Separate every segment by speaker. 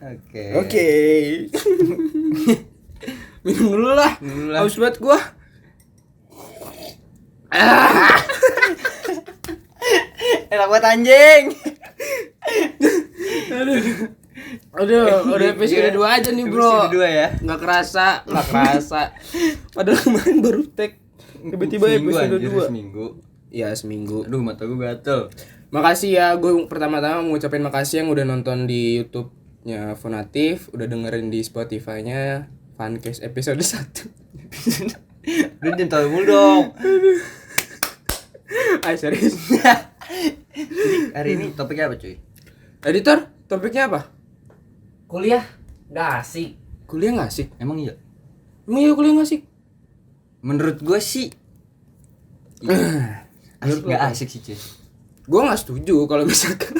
Speaker 1: Oke. Minum dulu lah. Haus banget gua.
Speaker 2: Enak banget anjing.
Speaker 1: Udah episode 2 aja nih, Bro.
Speaker 2: Episode 2 ya.
Speaker 1: Enggak kerasa. Padahal kemarin baru tag. Tiba-tiba episode 2.
Speaker 2: Seminggu.
Speaker 1: Iya, seminggu.
Speaker 2: Aduh, mata gue gatel.
Speaker 1: Makasih ya, gue pertama-tama mau ngucapin makasih yang udah nonton di YouTube-nya Fonatif, udah dengerin di Spotify-nya Fancast episode 1.
Speaker 2: Udah jangan mulu dong.
Speaker 1: Ay, serius.
Speaker 2: Jadi hari ini topiknya apa, cuy?
Speaker 1: Editor, topiknya apa?
Speaker 3: Kuliah nggak asik.
Speaker 1: Kuliah nggak asik?
Speaker 2: Emang iya?
Speaker 1: Emang iya kuliah nggak asik?
Speaker 2: Menurut gue sih asik nggak asik sih, cuy.
Speaker 1: Gue nggak setuju kalau misalkan.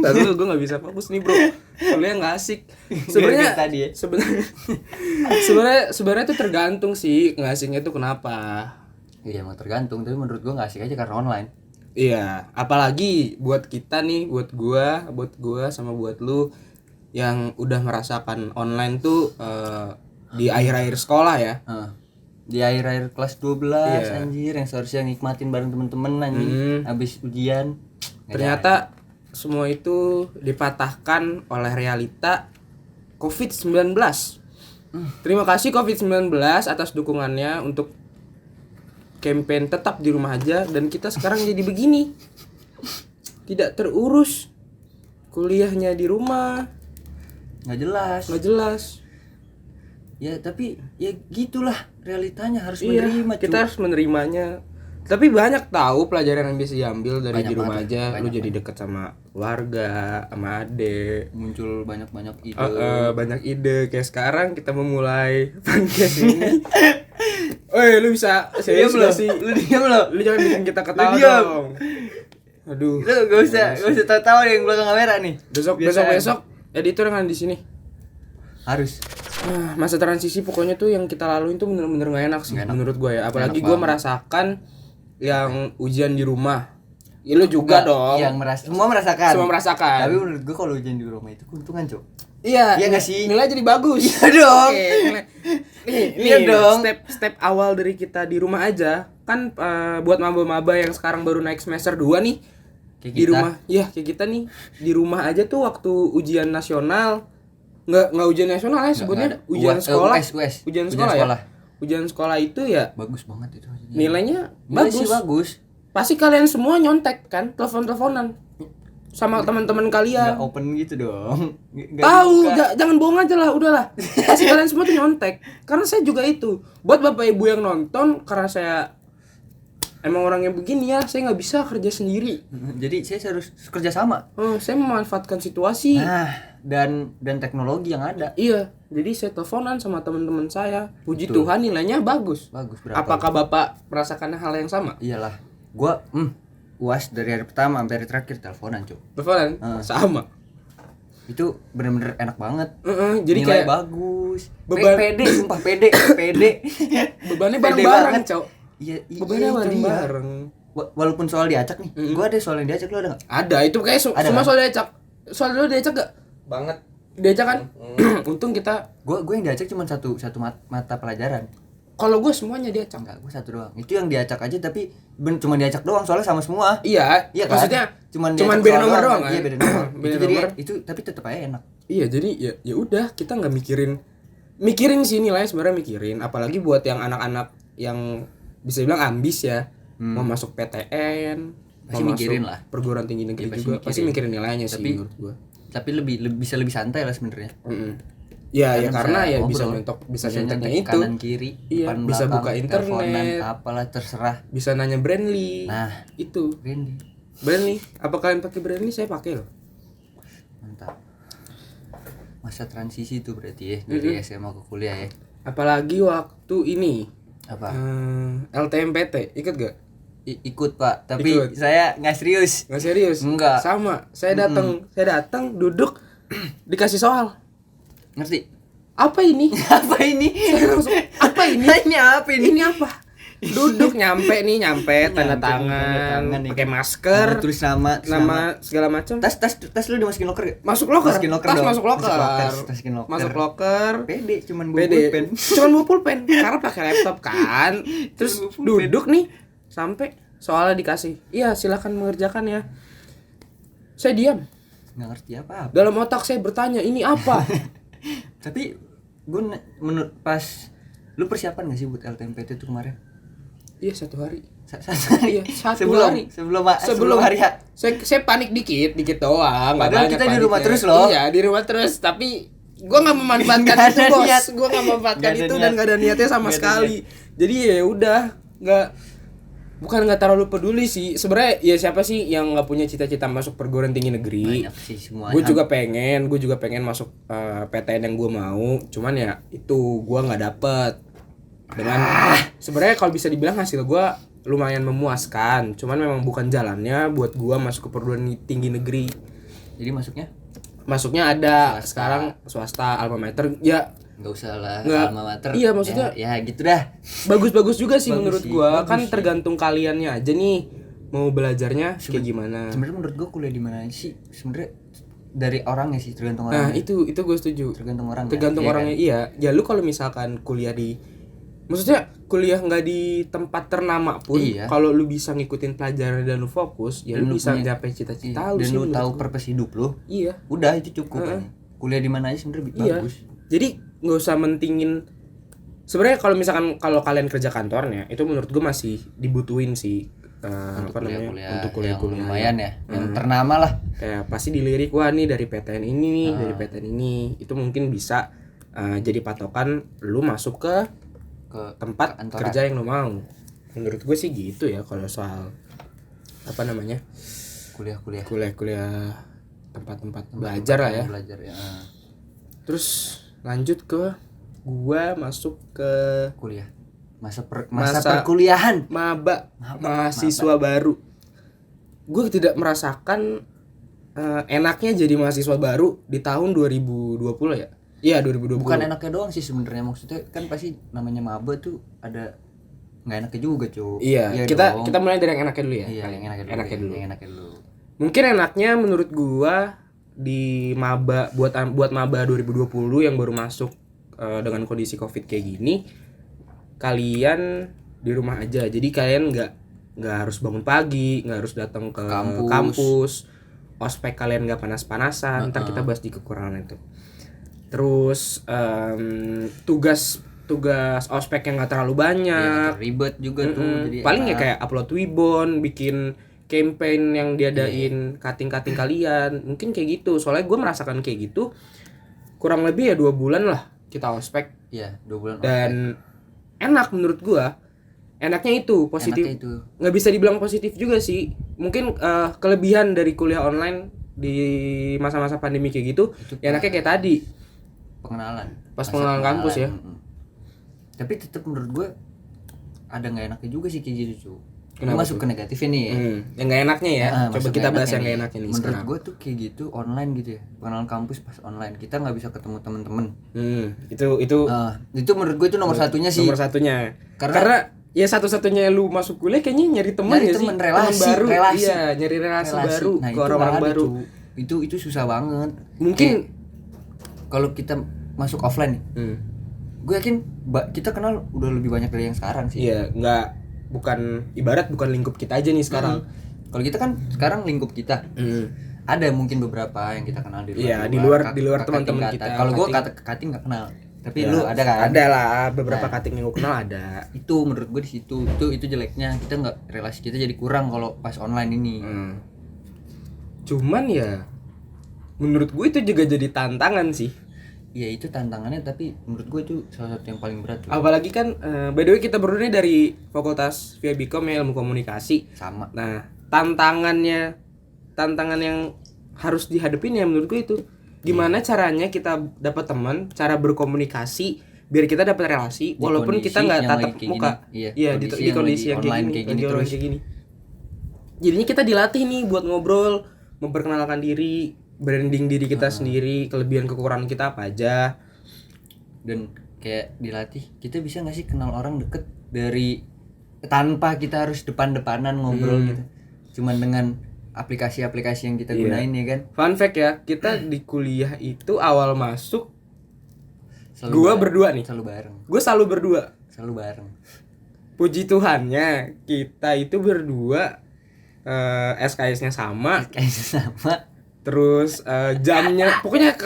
Speaker 1: Tapi gue nggak bisa fokus nih, Bro. Kuliah nggak asik. Sebenarnya
Speaker 2: tadi ya.
Speaker 1: sebenarnya itu tergantung sih nggak asiknya itu kenapa.
Speaker 2: Iya, emang tergantung, tapi menurut gue nggak asik aja karena online.
Speaker 1: Iya, apalagi buat kita nih, buat gua sama buat lu yang udah merasakan online tuh di akhir-akhir sekolah ya.
Speaker 2: Di akhir-akhir kelas 12
Speaker 1: Iya.
Speaker 2: anjir, yang seharusnya nikmatin bareng temen-temen anjing habis ujian.
Speaker 1: Ternyata semua itu dipatahkan oleh realita COVID-19. Terima kasih COVID-19 atas dukungannya untuk campaign tetap di rumah aja, dan kita sekarang jadi begini. Tidak terurus. Kuliahnya di rumah. Nggak jelas.
Speaker 2: Ya tapi ya gitulah realitanya, harus
Speaker 1: Iya,
Speaker 2: menerima.
Speaker 1: kita harus menerimanya. Tapi banyak tahu pelajaran yang bisa diambil dari
Speaker 2: Banyak
Speaker 1: di rumah
Speaker 2: banget,
Speaker 1: aja. Lu
Speaker 2: banyak
Speaker 1: jadi deket sama keluarga, sama adek.
Speaker 2: Muncul banyak ide.
Speaker 1: Banyak ide. Kayak sekarang kita memulai podcast ini. Oi, lu bisa serius
Speaker 2: Diam lo.
Speaker 1: gak sih?
Speaker 2: Lu diam lo.
Speaker 1: Lu jangan bikin kita ketawa
Speaker 2: Lu diam.
Speaker 1: dong. Aduh.
Speaker 2: Lu gak usah tahu yang belakang kamera nih.
Speaker 1: Besok editor yang ada di sini.
Speaker 2: Harus.
Speaker 1: Masa transisi pokoknya tuh yang kita laluin tuh bener-bener gak enak sih.
Speaker 2: Nggak enak.
Speaker 1: Menurut gue ya. Apalagi
Speaker 2: Nggak
Speaker 1: gue
Speaker 2: enak
Speaker 1: merasakan yang ujian di rumah. Ya lu juga dong.
Speaker 2: Semua merasakan.
Speaker 1: Semua merasakan.
Speaker 2: Tapi menurut gua kalau ujian di rumah itu keuntungan, Cok.
Speaker 1: Iya.
Speaker 2: Iya nggak sih?
Speaker 1: Nilai jadi bagus.
Speaker 2: Iya dong.
Speaker 1: Oke, nih,
Speaker 2: Iya dong.
Speaker 1: Step awal dari kita di rumah aja kan, buat maba-maba yang sekarang baru naik semester 2 nih.
Speaker 2: Kayak
Speaker 1: Di
Speaker 2: kita.
Speaker 1: rumah. Iya, kayak kita nih. Di rumah aja tuh waktu ujian nasional. Nggak ujian nasional ya sebutnya,
Speaker 2: Nggak ada.
Speaker 1: ujian sekolah.
Speaker 2: US.
Speaker 1: Ujian sekolah ya. Ujian sekolah itu ya
Speaker 2: Bagus banget itu.
Speaker 1: nilainya
Speaker 2: Nilai sih
Speaker 1: bagus.
Speaker 2: bagus.
Speaker 1: Pasti kalian semua nyontek kan, telepon-teleponan sama teman-teman kalian.
Speaker 2: Nggak open gitu dong.
Speaker 1: Tahu, jangan bohong aja lah, udahlah. Pasti kalian semua tuh nyontek. Karena saya juga itu. Buat Bapak Ibu yang nonton, karena saya emang orang yang begini ya, saya nggak bisa kerja sendiri.
Speaker 2: Jadi saya harus kerja sama.
Speaker 1: Saya memanfaatkan situasi.
Speaker 2: Nah, dan teknologi yang ada.
Speaker 1: Iya, jadi saya teleponan sama teman-teman saya. Puji
Speaker 2: Betul.
Speaker 1: Tuhan nilainya bagus.
Speaker 2: Bagus berapa?
Speaker 1: Apakah Bapak merasakan hal yang sama?
Speaker 2: Iyalah. Gua UAS dari hari pertama sampai hari terakhir teleponan, Cuk.
Speaker 1: Teleponan sama.
Speaker 2: Itu bener-bener enak banget.
Speaker 1: Jadi
Speaker 2: nilai
Speaker 1: kayak
Speaker 2: bagus.
Speaker 1: beban-
Speaker 2: Pede, sumpah pede.
Speaker 1: bebannya
Speaker 2: Pede
Speaker 1: bareng-bareng,
Speaker 2: banget.
Speaker 1: Cok.
Speaker 2: Iya,
Speaker 1: Bebannya
Speaker 2: itu dia.
Speaker 1: bareng-bareng.
Speaker 2: Walaupun soal diacak nih. Gua ada soal yang diacak, lu ada enggak?
Speaker 1: Ada, itu kayak
Speaker 2: Ada
Speaker 1: semua
Speaker 2: kan?
Speaker 1: soal diacak. Soal lu diacak gak?
Speaker 3: Banget.
Speaker 1: Diacak kan? Untung kita,
Speaker 2: Gua yang diacak cuma satu mata pelajaran.
Speaker 1: kalau gue semuanya diacak.
Speaker 2: Enggak, gua satu doang. Itu yang diacak aja tapi cuma diacak doang soalnya sama semua.
Speaker 1: Iya,
Speaker 2: Iya kan?
Speaker 1: maksudnya
Speaker 2: Cuman
Speaker 1: beda
Speaker 2: soal
Speaker 1: nomor doang kan?
Speaker 2: Iya, beda nomor.
Speaker 1: Beda
Speaker 2: itu jadi
Speaker 1: nomor.
Speaker 2: itu tapi tetap aja enak.
Speaker 1: Iya, jadi ya udah, kita nggak mikirin sih nilainya, sebenarnya mikirin. Apalagi buat yang anak-anak yang bisa bilang ambis ya, mau masuk PTN,
Speaker 2: Pasti
Speaker 1: mau
Speaker 2: mikirin
Speaker 1: masuk
Speaker 2: lah.
Speaker 1: perguruan tinggi negeri
Speaker 2: Iya, pasti
Speaker 1: juga, pasti mikirin nilainya sih
Speaker 2: Tapi-
Speaker 1: menurut gua.
Speaker 2: Tapi bisa lebih santai lah sebenarnya.
Speaker 1: Ya karena ya
Speaker 2: ngobrol.
Speaker 1: bisa nyonteknya itu.
Speaker 2: kanan kiri,
Speaker 1: Iya,
Speaker 2: depan
Speaker 1: bisa
Speaker 2: belakang,
Speaker 1: buka internet.
Speaker 2: teleponan, apalah terserah.
Speaker 1: Bisa nanya Brandly.
Speaker 2: Nah,
Speaker 1: Itu.
Speaker 2: Randy.
Speaker 1: Brandly, apa kalian pakai Brandly? Saya pakai loh.
Speaker 2: Mantap. Masa transisi itu berarti ya dari SMA ke kuliah ya.
Speaker 1: Apalagi waktu ini
Speaker 2: Apa?
Speaker 1: LTMPT, ikut gak?
Speaker 2: Ikut, Pak, tapi
Speaker 1: Ikut.
Speaker 2: saya nggak serius.
Speaker 1: Nggak serius?
Speaker 2: Enggak.
Speaker 1: Sama, saya datang duduk dikasih soal.
Speaker 2: Ngerti?
Speaker 1: Apa ini?
Speaker 2: Apa ini?
Speaker 1: Saya langsung, apa ini?
Speaker 2: Ini apa ini?
Speaker 1: Ini apa? Duduk nyampe tanda
Speaker 2: Nyampe, tanda
Speaker 1: tangan,
Speaker 2: tangan,
Speaker 1: pakai
Speaker 2: ya.
Speaker 1: masker,
Speaker 2: Tulis nama
Speaker 1: segala macam.
Speaker 2: tas lu dimasukin loker gak?
Speaker 1: Masuk loker.
Speaker 2: Masukin loker
Speaker 1: Tas
Speaker 2: dong.
Speaker 1: masuk loker.
Speaker 2: Masukin loker.
Speaker 1: Masuk loker.
Speaker 2: Pede cuman bawa
Speaker 1: Pede.
Speaker 2: pulpen.
Speaker 1: Cuman bawa pulpen karena pakai laptop kan. Terus
Speaker 2: Cuman bawa pulpen.
Speaker 1: duduk nih sampai soalnya dikasih. Iya, silakan mengerjakan ya. Saya diam.
Speaker 2: Nggak ngerti apa-apa.
Speaker 1: Dalam otak saya bertanya, ini apa?
Speaker 2: Tapi gue menurut pas lu persiapan gak sih buat LTMPT itu kemarin?
Speaker 1: Iya, 1 hari.
Speaker 2: Iya,
Speaker 1: Satu hari.
Speaker 2: sebelum hari H.
Speaker 1: Saya panik dikit doang. nggak
Speaker 2: Padahal
Speaker 1: banyak
Speaker 2: kita di
Speaker 1: paniknya.
Speaker 2: rumah terus loh.
Speaker 1: Iya, di rumah terus. Tapi gua nggak memanfaatkan
Speaker 2: Nggak
Speaker 1: itu,
Speaker 2: ada
Speaker 1: bos.
Speaker 2: niat.
Speaker 1: Gua nggak memanfaatkan
Speaker 2: Nggak ada
Speaker 1: itu
Speaker 2: niat.
Speaker 1: dan nggak ada niatnya sama
Speaker 2: Nggak ada
Speaker 1: sekali. Jadi ya udah, bukan nggak terlalu peduli sih. Sebenarnya ya siapa sih yang nggak punya cita-cita masuk perguruan tinggi negeri?
Speaker 2: Banyak sih semuanya.
Speaker 1: Gue juga pengen masuk PTN yang gue mau. Cuman ya itu gua nggak dapet. Dengan sebenarnya kalau bisa dibilang hasil gua lumayan memuaskan, cuman memang bukan jalannya buat gua masuk ke perguruan tinggi negeri.
Speaker 2: Jadi
Speaker 1: Masuknya ada
Speaker 2: Swasta.
Speaker 1: sekarang swasta alma mater ya,
Speaker 2: nggak usah lah
Speaker 1: Nggak.
Speaker 2: alma mater.
Speaker 1: Iya, maksudnya-
Speaker 2: ya gitu dah.
Speaker 1: bagus-bagus juga sih
Speaker 2: Bagus
Speaker 1: menurut
Speaker 2: sih,
Speaker 1: gua.
Speaker 2: bagus
Speaker 1: Kan
Speaker 2: sih.
Speaker 1: tergantung kaliannya aja nih mau belajarnya kayak gimana.
Speaker 2: Sebenarnya menurut gua kuliah di mana sih? Sebenarnya dari orangnya sih, tergantung
Speaker 1: Nah,
Speaker 2: orangnya.
Speaker 1: itu gue setuju.
Speaker 2: Tergantung orangnya.
Speaker 1: Tergantung
Speaker 2: Iya
Speaker 1: orangnya,
Speaker 2: kan?
Speaker 1: iya. Ya lu kalau misalkan maksudnya kuliah nggak di tempat ternama pun,
Speaker 2: Iya.
Speaker 1: kalau lu bisa ngikutin pelajaran dan lu fokus, ya
Speaker 2: Dan
Speaker 1: lu
Speaker 2: lu
Speaker 1: bisa
Speaker 2: punya-
Speaker 1: mencapai cita-cita
Speaker 2: Iya,
Speaker 1: lu
Speaker 2: dan
Speaker 1: sih
Speaker 2: lu
Speaker 1: menurut
Speaker 2: tahu
Speaker 1: gua.
Speaker 2: purpose hidup lu.
Speaker 1: Iya.
Speaker 2: Udah itu cukup
Speaker 1: Heeh.
Speaker 2: kan. Kuliah di mana aja sebenarnya
Speaker 1: Iya.
Speaker 2: bagus.
Speaker 1: Jadi nggak usah mentingin. Sebenarnya kalau misalkan kalau kalian kerja kantornya, itu menurut gue masih dibutuhin sih.
Speaker 2: Untuk
Speaker 1: Untuk
Speaker 2: kuliah
Speaker 1: kuliah
Speaker 2: lumayan ya. Yang ternama lah.
Speaker 1: Kayak pasti dilirik, wah nih dari PTN ini nih, dari PTN ini, itu mungkin bisa jadi patokan lu masuk ke
Speaker 2: Ke
Speaker 1: tempat
Speaker 2: kantoran.
Speaker 1: kerja yang lu mau. Menurut gue sih gitu ya kalau soal apa namanya,
Speaker 2: kuliah-kuliah.
Speaker 1: kuliah tempat-tempat belajar lah ya.
Speaker 2: Belajar ya.
Speaker 1: Terus lanjut ke gua masuk ke
Speaker 2: Kuliah. Masa
Speaker 1: Masa-
Speaker 2: perkuliahan.
Speaker 1: maba, mahasiswa baru. Gue tidak merasakan enaknya jadi mahasiswa baru di tahun 2020 ya. Iya, 2020.
Speaker 2: Bukan enaknya doang sih sebenarnya, maksudnya kan pasti namanya maba tuh ada nggak enaknya juga, Cuk.
Speaker 1: Iya,
Speaker 2: dong.
Speaker 1: kita mulai dari yang enaknya dulu ya.
Speaker 2: Iya, yang enaknya dulu.
Speaker 1: Enaknya dulu.
Speaker 2: Yang enaknya dulu.
Speaker 1: Mungkin enaknya menurut gua di maba buat maba 2020 yang baru masuk dengan kondisi Covid kayak gini, kalian di rumah aja. Jadi kalian nggak harus bangun pagi, nggak harus datang ke kampus. Ospek kalian nggak panas-panasan. Ntar kita bahas di kekurangan itu. Terus tugas ospek yang nggak terlalu banyak.
Speaker 2: Iya, ribet juga tuh. Jadi
Speaker 1: Paling ya
Speaker 2: enak.
Speaker 1: kayak upload Wibon, bikin campaign yang diadain cutting kalian, mungkin kayak gitu. Soalnya gue merasakan kayak gitu kurang lebih ya 2 bulan lah kita ospek,
Speaker 2: Iya, 2 bulan.
Speaker 1: dan enak menurut gue. Enaknya itu positif.
Speaker 2: Enaknya itu.
Speaker 1: Nggak bisa dibilang positif juga sih. Mungkin kelebihan dari kuliah online di masa-masa pandemi kayak gitu, ya enaknya kayak tadi.
Speaker 2: Pengenalan.
Speaker 1: Pas
Speaker 2: Masa
Speaker 1: pengenalan kampus ya.
Speaker 2: Tapi tetap menurut gue ada nggak enaknya juga sih kayak gitu, Cuk.
Speaker 1: Kenapa
Speaker 2: Masuk ke negatifnya nih ya.
Speaker 1: Yang nggak enaknya ya.
Speaker 2: Nah,
Speaker 1: Coba
Speaker 2: masuk
Speaker 1: kita
Speaker 2: ke
Speaker 1: bahas yang
Speaker 2: enaknya
Speaker 1: nggak
Speaker 2: nih.
Speaker 1: enaknya nih
Speaker 2: Menurut
Speaker 1: sekarang.
Speaker 2: gue tuh kayak gitu online gitu ya. Pengenalan kampus pas online. Kita nggak bisa ketemu temen-temen. Itu menurut gue itu nomor satunya sih.
Speaker 1: Nomor satunya.
Speaker 2: Karena-
Speaker 1: Karena ya satu-satunya lu masuk kuliah kayaknya nyari teman
Speaker 2: Nyari
Speaker 1: ya sih.
Speaker 2: temen, relasi,
Speaker 1: Temen baru.
Speaker 2: relasi.
Speaker 1: Iya, nyari relasi baru
Speaker 2: Nah,
Speaker 1: ke
Speaker 2: itu
Speaker 1: orang-orang
Speaker 2: nggak ada,
Speaker 1: baru.
Speaker 2: Cu. Itu susah banget.
Speaker 1: Mungkin
Speaker 2: Kalau kita masuk offline nih, gue yakin kita kenal udah lebih banyak dari yang sekarang sih.
Speaker 1: iya, bukan lingkup kita aja nih sekarang.
Speaker 2: Kalau kita kan sekarang lingkup kita. Ada mungkin beberapa yang kita kenal di luar.
Speaker 1: Iya, di luar
Speaker 2: kakak
Speaker 1: teman-teman
Speaker 2: tingkatan.
Speaker 1: kita.
Speaker 2: Kalau gue
Speaker 1: Cutting.
Speaker 2: cutting nggak kenal. Tapi
Speaker 1: Ya,
Speaker 2: lu ada kan?
Speaker 1: Ada lah, beberapa
Speaker 2: Nah.
Speaker 1: cutting yang gue kenal ada.
Speaker 2: Itu menurut gue di situ. Itu jeleknya. Kita nggak, relasi kita jadi kurang kalau pas online ini.
Speaker 1: Cuman ya menurut gue itu juga jadi tantangan sih.
Speaker 2: Iya, itu tantangannya, tapi menurut gue itu salah satu yang paling berat. Tuh.
Speaker 1: Apalagi kan by the way kita berdua ini dari Fakultas Viabikom ya, ilmu komunikasi.
Speaker 2: Sama.
Speaker 1: Nah, tantangan yang harus dihadapin ya menurut gue itu gimana caranya kita dapat teman, cara berkomunikasi biar kita dapat relasi
Speaker 2: Di
Speaker 1: walaupun
Speaker 2: kondisi
Speaker 1: kita nggak
Speaker 2: yang
Speaker 1: tatap
Speaker 2: lagi kayak
Speaker 1: muka.
Speaker 2: gini. Iya,
Speaker 1: Iya,
Speaker 2: kondisi
Speaker 1: di
Speaker 2: yang
Speaker 1: kondisi
Speaker 2: lagi
Speaker 1: yang kayak
Speaker 2: online
Speaker 1: gini,
Speaker 2: kayak gini
Speaker 1: lagi online
Speaker 2: terus.
Speaker 1: kayak gini. Jadinya kita dilatih nih buat ngobrol, memperkenalkan diri, branding diri kita sendiri, kelebihan kekurangan kita apa aja.
Speaker 2: Dan kayak dilatih, kita bisa nggak sih kenal orang deket dari tanpa kita harus depan-depanan ngobrol gitu. Cuman dengan aplikasi-aplikasi yang kita gunain ya kan.
Speaker 1: Fun fact ya, kita di kuliah itu awal masuk
Speaker 2: Selalu
Speaker 1: berdua nih.
Speaker 2: Selalu bareng.
Speaker 1: Gue selalu berdua.
Speaker 2: Selalu bareng.
Speaker 1: Puji Tuhannya kita itu berdua SKS-nya sama.
Speaker 2: Kayaknya sama.
Speaker 1: Terus jamnya pokoknya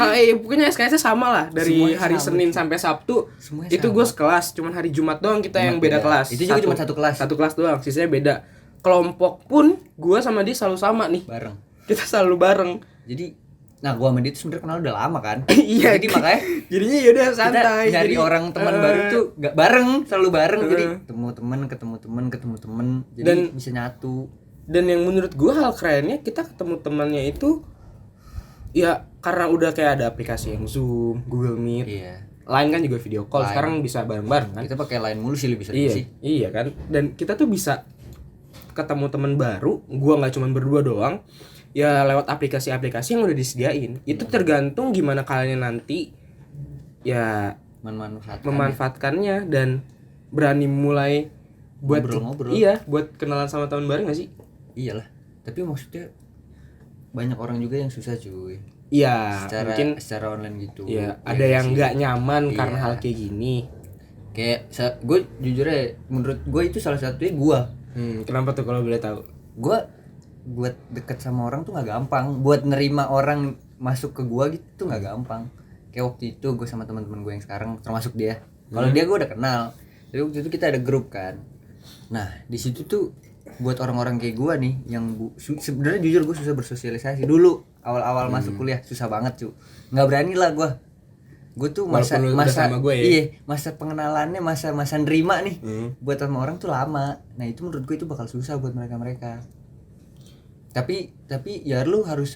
Speaker 1: SKS-nya sama lah dari
Speaker 2: Semuanya
Speaker 1: hari
Speaker 2: sama,
Speaker 1: Senin sampai Sabtu.
Speaker 2: Semuanya
Speaker 1: Itu
Speaker 2: sama.
Speaker 1: gue sekelas, cuman hari Jumat doang kita yang beda kelas.
Speaker 2: Itu juga cuma satu kelas.
Speaker 1: Satu kelas doang, sisanya beda. Kelompok pun gue sama dia selalu sama nih.
Speaker 2: Bareng.
Speaker 1: Kita selalu bareng.
Speaker 2: Jadi gua sama dia tuh sebenarnya kenal udah lama kan.
Speaker 1: Iya.
Speaker 2: Jadi makanya
Speaker 1: jadinya yaudah santai.
Speaker 2: kita nyari orang teman baru tuh gak bareng, selalu bareng. Jadi ketemu temen, jadi bisa nyatu.
Speaker 1: Dan yang menurut gue hal kerennya kita ketemu temannya itu ya karena udah kayak ada aplikasi yang Zoom, Google Meet.
Speaker 2: Iya.
Speaker 1: Line kan juga video call,
Speaker 2: Line.
Speaker 1: sekarang bisa bareng-bareng kan.
Speaker 2: Kita pakai line mulu sih lebih sering
Speaker 1: Iya,
Speaker 2: sih.
Speaker 1: iya kan. Dan kita tuh bisa ketemu teman baru, gua nggak cuma berdua doang. Ya lewat aplikasi-aplikasi yang udah disediain. Itu tergantung gimana kalian nanti ya memanfaatkannya dan berani mulai buat
Speaker 2: Ngobrol-ngobrol.
Speaker 1: Iya, buat kenalan sama teman baru nggak sih?
Speaker 2: Iyalah. Tapi maksudnya banyak orang juga yang susah cuy.
Speaker 1: Iya, mungkin
Speaker 2: secara online gitu.
Speaker 1: ya
Speaker 2: Ya
Speaker 1: ada yang
Speaker 2: sih?
Speaker 1: nggak nyaman
Speaker 2: Iya.
Speaker 1: karena hal kayak gini.
Speaker 2: Kayak gue jujur ya, menurut gue itu salah satunya gue.
Speaker 1: Kenapa tuh kalau boleh tahu?
Speaker 2: Gue buat deket sama orang tuh nggak gampang. Buat nerima orang masuk ke gue gitu tuh nggak gampang. Kayak waktu itu gue sama teman-teman gue yang sekarang termasuk dia. Kalau dia gue udah kenal. Tapi waktu itu kita ada grup kan. Nah di situ tuh buat orang-orang kayak gue nih yang sebenarnya jujur gue susah bersosialisasi dulu awal-awal masuk kuliah susah banget cuy. Nggak berani lah gue tuh masa
Speaker 1: sama gue ya?
Speaker 2: iya masa pengenalannya masa nerima nih buat sama orang tuh lama. Nah itu menurut gue itu bakal susah buat mereka tapi ya lu harus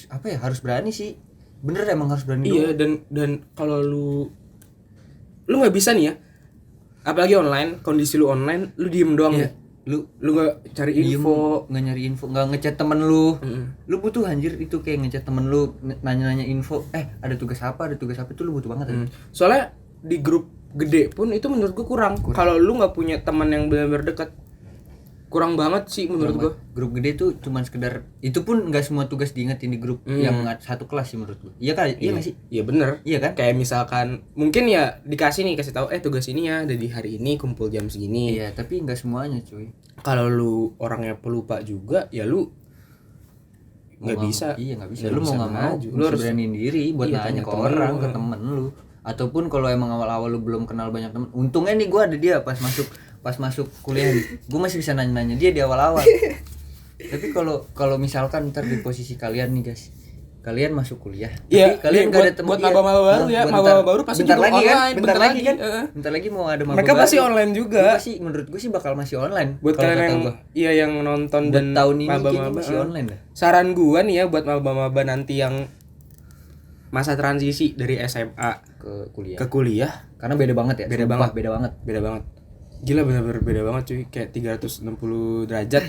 Speaker 2: apa ya, harus berani sih, bener emang harus berani.
Speaker 1: Iya dan kalau lu nggak bisa nih ya, apalagi online, kondisi lu online, lu diem doang
Speaker 2: Iya.
Speaker 1: ya, lu nggak cari info,
Speaker 2: nggak nyari info, nggak ngechat temen lu. Lu butuh anjir itu, kayak ngechat temen lu, nanya info, ada tugas apa itu lu butuh banget.
Speaker 1: Soalnya di grup gede pun itu menurut gua kurang. Kalau lu nggak punya teman yang benar-benar dekat, kurang banget sih menurut gua.
Speaker 2: Grup gede tuh cuman sekedar, itu pun nggak semua tugas diingetin di grup yang satu kelas sih menurut gua. Iya kali, iya nggak sih?
Speaker 1: Iya bener.
Speaker 2: Iya kan?
Speaker 1: Kayak misalkan mungkin ya kasih tahu tugas ini ya ada di hari ini, kumpul jam segini.
Speaker 2: Iya, tapi nggak semuanya cuy.
Speaker 1: Kalau lu orangnya pelupa juga ya lu nggak bisa.
Speaker 2: Iya nggak bisa. Lu mau nggak mau, lu harus beraniin diri buat
Speaker 1: Iya,
Speaker 2: nanya
Speaker 1: tanya
Speaker 2: ke
Speaker 1: temen
Speaker 2: orang,
Speaker 1: lu.
Speaker 2: ke temen lu. Ataupun kalau emang awal-awal lu belum kenal banyak temen, untungnya nih gua ada dia pas masuk kuliah nih, gua masih bisa nanya dia di awal-awal. Tapi kalau misalkan ntar di posisi kalian nih guys, kalian masuk kuliah,
Speaker 1: Iya,
Speaker 2: tapi kalian nggak ada temen.
Speaker 1: buat maba-maba baru ya, maba-maba baru pasti
Speaker 2: bentar
Speaker 1: juga
Speaker 2: lagi kan,
Speaker 1: online,
Speaker 2: bentar lagi kan,
Speaker 1: heeh.
Speaker 2: bentar lagi mau ada maba
Speaker 1: Mereka
Speaker 2: baru.
Speaker 1: pasti online juga.
Speaker 2: Pasti menurut gua sih bakal masih online.
Speaker 1: Buat
Speaker 2: kalau
Speaker 1: kalian
Speaker 2: kata
Speaker 1: yang
Speaker 2: gua.
Speaker 1: iya yang nonton
Speaker 2: Buat
Speaker 1: dan
Speaker 2: tahun ini kayaknya
Speaker 1: maba-maba
Speaker 2: masih online dah.
Speaker 1: Saran gua nih ya buat maba-maba nanti yang masa transisi dari SMA
Speaker 2: Ke kuliah.
Speaker 1: ke kuliah,
Speaker 2: Karena beda banget ya.
Speaker 1: Beda
Speaker 2: sumpah,
Speaker 1: banget. beda banget. Gila bener-bener beda banget cuy, kayak 360 derajat.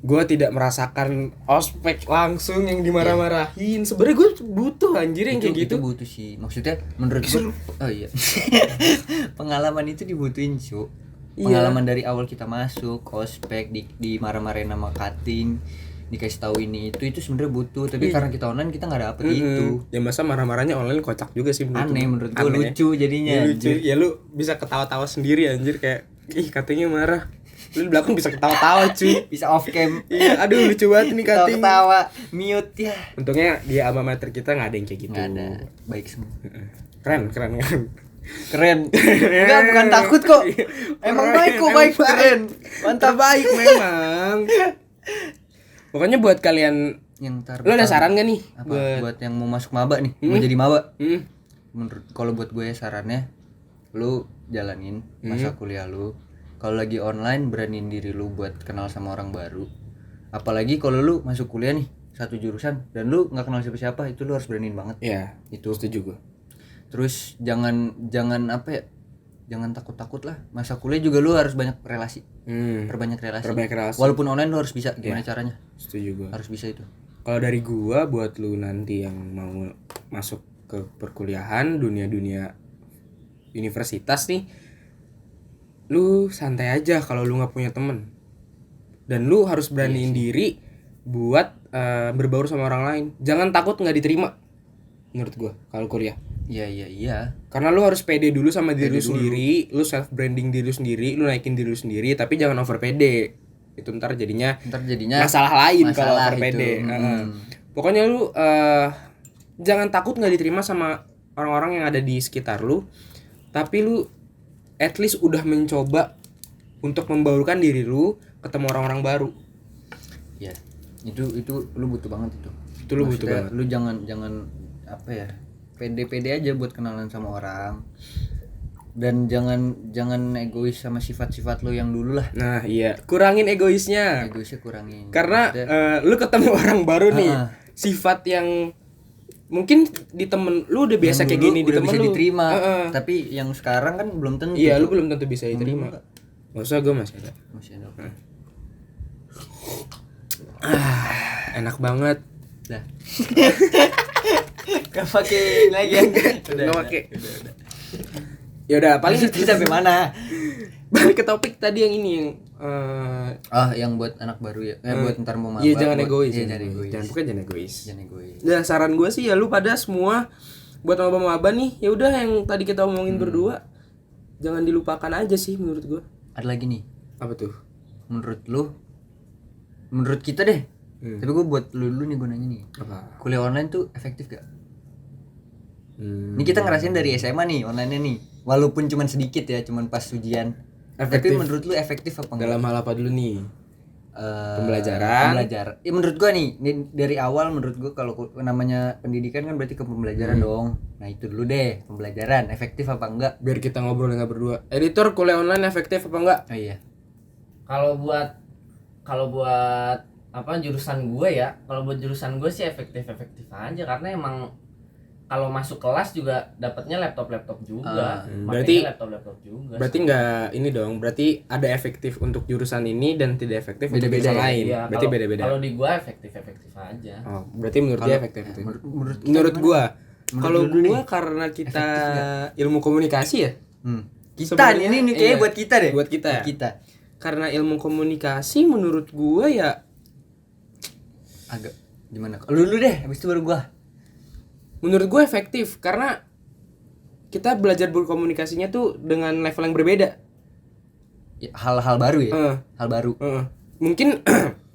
Speaker 1: Gua tidak merasakan ospek langsung yang dimarah-marahin. Sebenarnya gue butuh anjir yang kayak gitu.
Speaker 2: Itu butuh sih. Maksudnya menurut gua, oh iya. Pengalaman itu dibutuhin, Cuk. Pengalaman dari awal kita masuk ospek, di marah-marahin sama cutting, dikasih tahu ini itu sebenarnya butuh, tapi karena kita online kita nggak dapet itu.
Speaker 1: Ya masa marah-marahnya online kocak juga sih
Speaker 2: Aneh menurut gua,
Speaker 1: Aneh.
Speaker 2: lucu jadinya.
Speaker 1: Ya, lucu. Ya lu bisa ketawa-tawa sendiri anjir, kayak ih katanya marah. Lu di belakang bisa ketawa-tawa cuy.
Speaker 2: Bisa off cam.
Speaker 1: Iya, aduh lucu banget nih kating.
Speaker 2: Ketawa, mute ya.
Speaker 1: Untungnya di alma mater kita nggak ada yang kayak gitu.
Speaker 2: Nggak ada. Baik semua.
Speaker 1: Keren.
Speaker 2: Keren. Enggak, bukan takut kok. Emang baik kok, baik keren. Mantap.
Speaker 1: Baik memang. Pokoknya buat kalian,
Speaker 2: Yang tar.
Speaker 1: lu ada saran gak nih
Speaker 2: Buat yang mau masuk maba nih, mau jadi maba?
Speaker 1: Hmm.
Speaker 2: Menurut kalau buat gue sarannya, lu jalanin masa kuliah lu. Kalau lagi online, beraniin diri lu buat kenal sama orang baru. Apalagi kalau lu masuk kuliah nih satu jurusan dan lu nggak kenal siapa-siapa, itu lu harus beraniin banget.
Speaker 1: Ya,
Speaker 2: Itu
Speaker 1: setuju gue.
Speaker 2: Terus jangan apa ya? Jangan takut-takut lah. Masa kuliah juga lu harus banyak relasi. Perbanyak relasi. Walaupun online lu harus bisa. Gimana caranya?
Speaker 1: Setuju gue.
Speaker 2: Harus bisa itu.
Speaker 1: Kalau dari gua buat lu nanti yang mau masuk ke perkuliahan, dunia universitas nih, lu santai aja kalau lu nggak punya temen, dan lu harus beraniin diri buat berbaur sama orang lain. Jangan takut nggak diterima, menurut gua kalau kuliah.
Speaker 2: Iya.
Speaker 1: Karena lu harus pede dulu sama diri lu sendiri, lu self branding diri lu sendiri, lu naikin diri lu sendiri, tapi jangan over pede. Itu ntar jadinya masalah lain kalau over pede. Pokoknya lu jangan takut nggak diterima sama orang-orang yang ada di sekitar lu, tapi lu at least udah mencoba untuk membaurkan diri lu ketemu orang-orang baru.
Speaker 2: Ya, itu lu butuh banget itu.
Speaker 1: Itu lu butuh banget.
Speaker 2: Lu jangan apa ya? Pede-pede aja buat kenalan sama orang. Dan jangan egois sama sifat-sifat lu yang dulu lah.
Speaker 1: Nah, iya, kurangin egoisnya.
Speaker 2: Egoisnya kurangin.
Speaker 1: Karena lu ketemu orang baru nih, sifat yang mungkin di temen lu udah biasa kayak gini di temen
Speaker 2: bisa
Speaker 1: lu
Speaker 2: diterima. Tapi yang sekarang kan belum tentu.
Speaker 1: Iya, lu belum tentu bisa diterima. Enggak usah, gue masih ada. Enak banget.
Speaker 2: Dah. Gak pakai lagi ya.
Speaker 1: Udah pakai. Ya udah, paling
Speaker 2: itu sampai mana?
Speaker 1: balik ke topik tadi yang ini yang
Speaker 2: yang buat anak baru ya. Buat ntar mau maba.
Speaker 1: Iya, jangan egois.
Speaker 2: Jangan egois.
Speaker 1: Jangan egois.
Speaker 2: Jangan egois.
Speaker 1: Ya, saran gue sih ya lu pada semua buat maba-maba nih, ya udah yang tadi kita omongin berdua jangan dilupakan aja sih menurut gue.
Speaker 2: Ada lagi nih.
Speaker 1: Apa tuh?
Speaker 2: Menurut kita deh. Tapi gue buat lu nih, gue nanya nih.
Speaker 1: Apa?
Speaker 2: Kuliah online tuh efektif gak? Ini kita ngerasain dari SMA nih, online-nya nih. Walaupun cuman sedikit ya, cuman pas ujian.
Speaker 1: Efektif.
Speaker 2: Tapi menurut lu efektif apa enggak?
Speaker 1: Dalam hal apa dulu nih? Pembelajaran.
Speaker 2: Ya menurut gua nih dari awal menurut gua kalau namanya pendidikan kan berarti ke pembelajaran dong. Nah, itu dulu deh, pembelajaran efektif apa enggak?
Speaker 1: Biar kita ngobrol nggak berdua. Editor, kuliah online efektif apa enggak?
Speaker 2: Oh iya.
Speaker 3: Kalau buat apa jurusan gue ya, kalau buat jurusan gue sih efektif aja, karena emang kalau masuk kelas juga dapatnya laptop juga.
Speaker 1: Berarti
Speaker 3: laptop juga.
Speaker 1: Berarti nggak ini dong. Berarti ada efektif untuk jurusan ini dan tidak efektif untuk
Speaker 2: Beda-beda
Speaker 1: jurusan
Speaker 2: ya?
Speaker 1: lain.
Speaker 3: Iya,
Speaker 1: Berarti beda-beda.
Speaker 3: Kalau di gue efektif aja.
Speaker 1: Oh, berarti menurut dia efektif itu.
Speaker 2: Menurut
Speaker 1: Gua,
Speaker 2: Menurut
Speaker 1: kalau
Speaker 2: lu
Speaker 1: gua
Speaker 2: nih,
Speaker 1: karena kita ilmu komunikasi ya.
Speaker 2: Kita
Speaker 1: Sebenarnya,
Speaker 2: ini kayaknya
Speaker 1: iya,
Speaker 2: buat kita deh.
Speaker 1: buat kita ya?
Speaker 2: Kita.
Speaker 1: Karena ilmu komunikasi menurut gua ya
Speaker 2: Agak gimana? Lu deh, habis itu baru gua.
Speaker 1: menurut gue efektif karena kita belajar berkomunikasinya tuh dengan level yang berbeda.
Speaker 2: Ya, hal-hal baru ya. Hal baru.
Speaker 1: Mungkin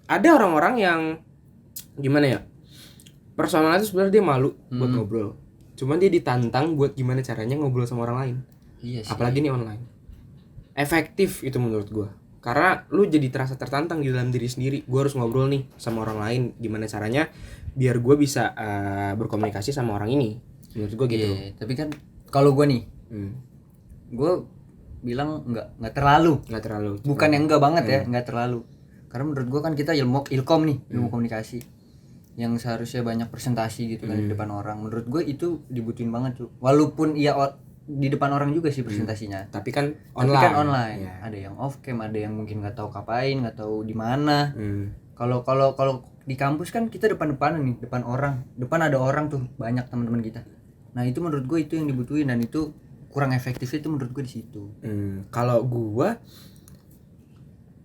Speaker 1: ada orang-orang yang gimana ya, personalnya tuh sebenarnya dia malu buat ngobrol, cuman dia ditantang buat gimana caranya ngobrol sama orang lain.
Speaker 2: Iya sih.
Speaker 1: Apalagi nih online. Efektif itu menurut gue karena lu jadi terasa tertantang di dalam diri sendiri. Gue harus ngobrol nih sama orang lain, gimana caranya biar gue bisa berkomunikasi sama orang ini. Menurut gue gitu.
Speaker 2: Tapi kan kalau gue nih, gue bilang nggak terlalu. Bukan yang enggak banget ya, nggak terlalu. Karena menurut gue kan kita ilkom nih, ilmu komunikasi, yang seharusnya banyak presentasi gitu kan di depan orang. Menurut gue itu dibutuhin banget tuh. Walaupun di depan orang juga sih presentasinya.
Speaker 1: Tapi kan
Speaker 2: online.
Speaker 1: Ya.
Speaker 2: Ada yang off cam, ada yang mungkin nggak tahu ngapain, nggak tahu di mana. Kalau di kampus kan kita depan-depanan nih, depan ada orang tuh, banyak teman-teman kita. Nah, itu menurut gue itu yang dibutuhin, dan itu kurang efektif itu menurut gue di situ.
Speaker 1: Kalau gue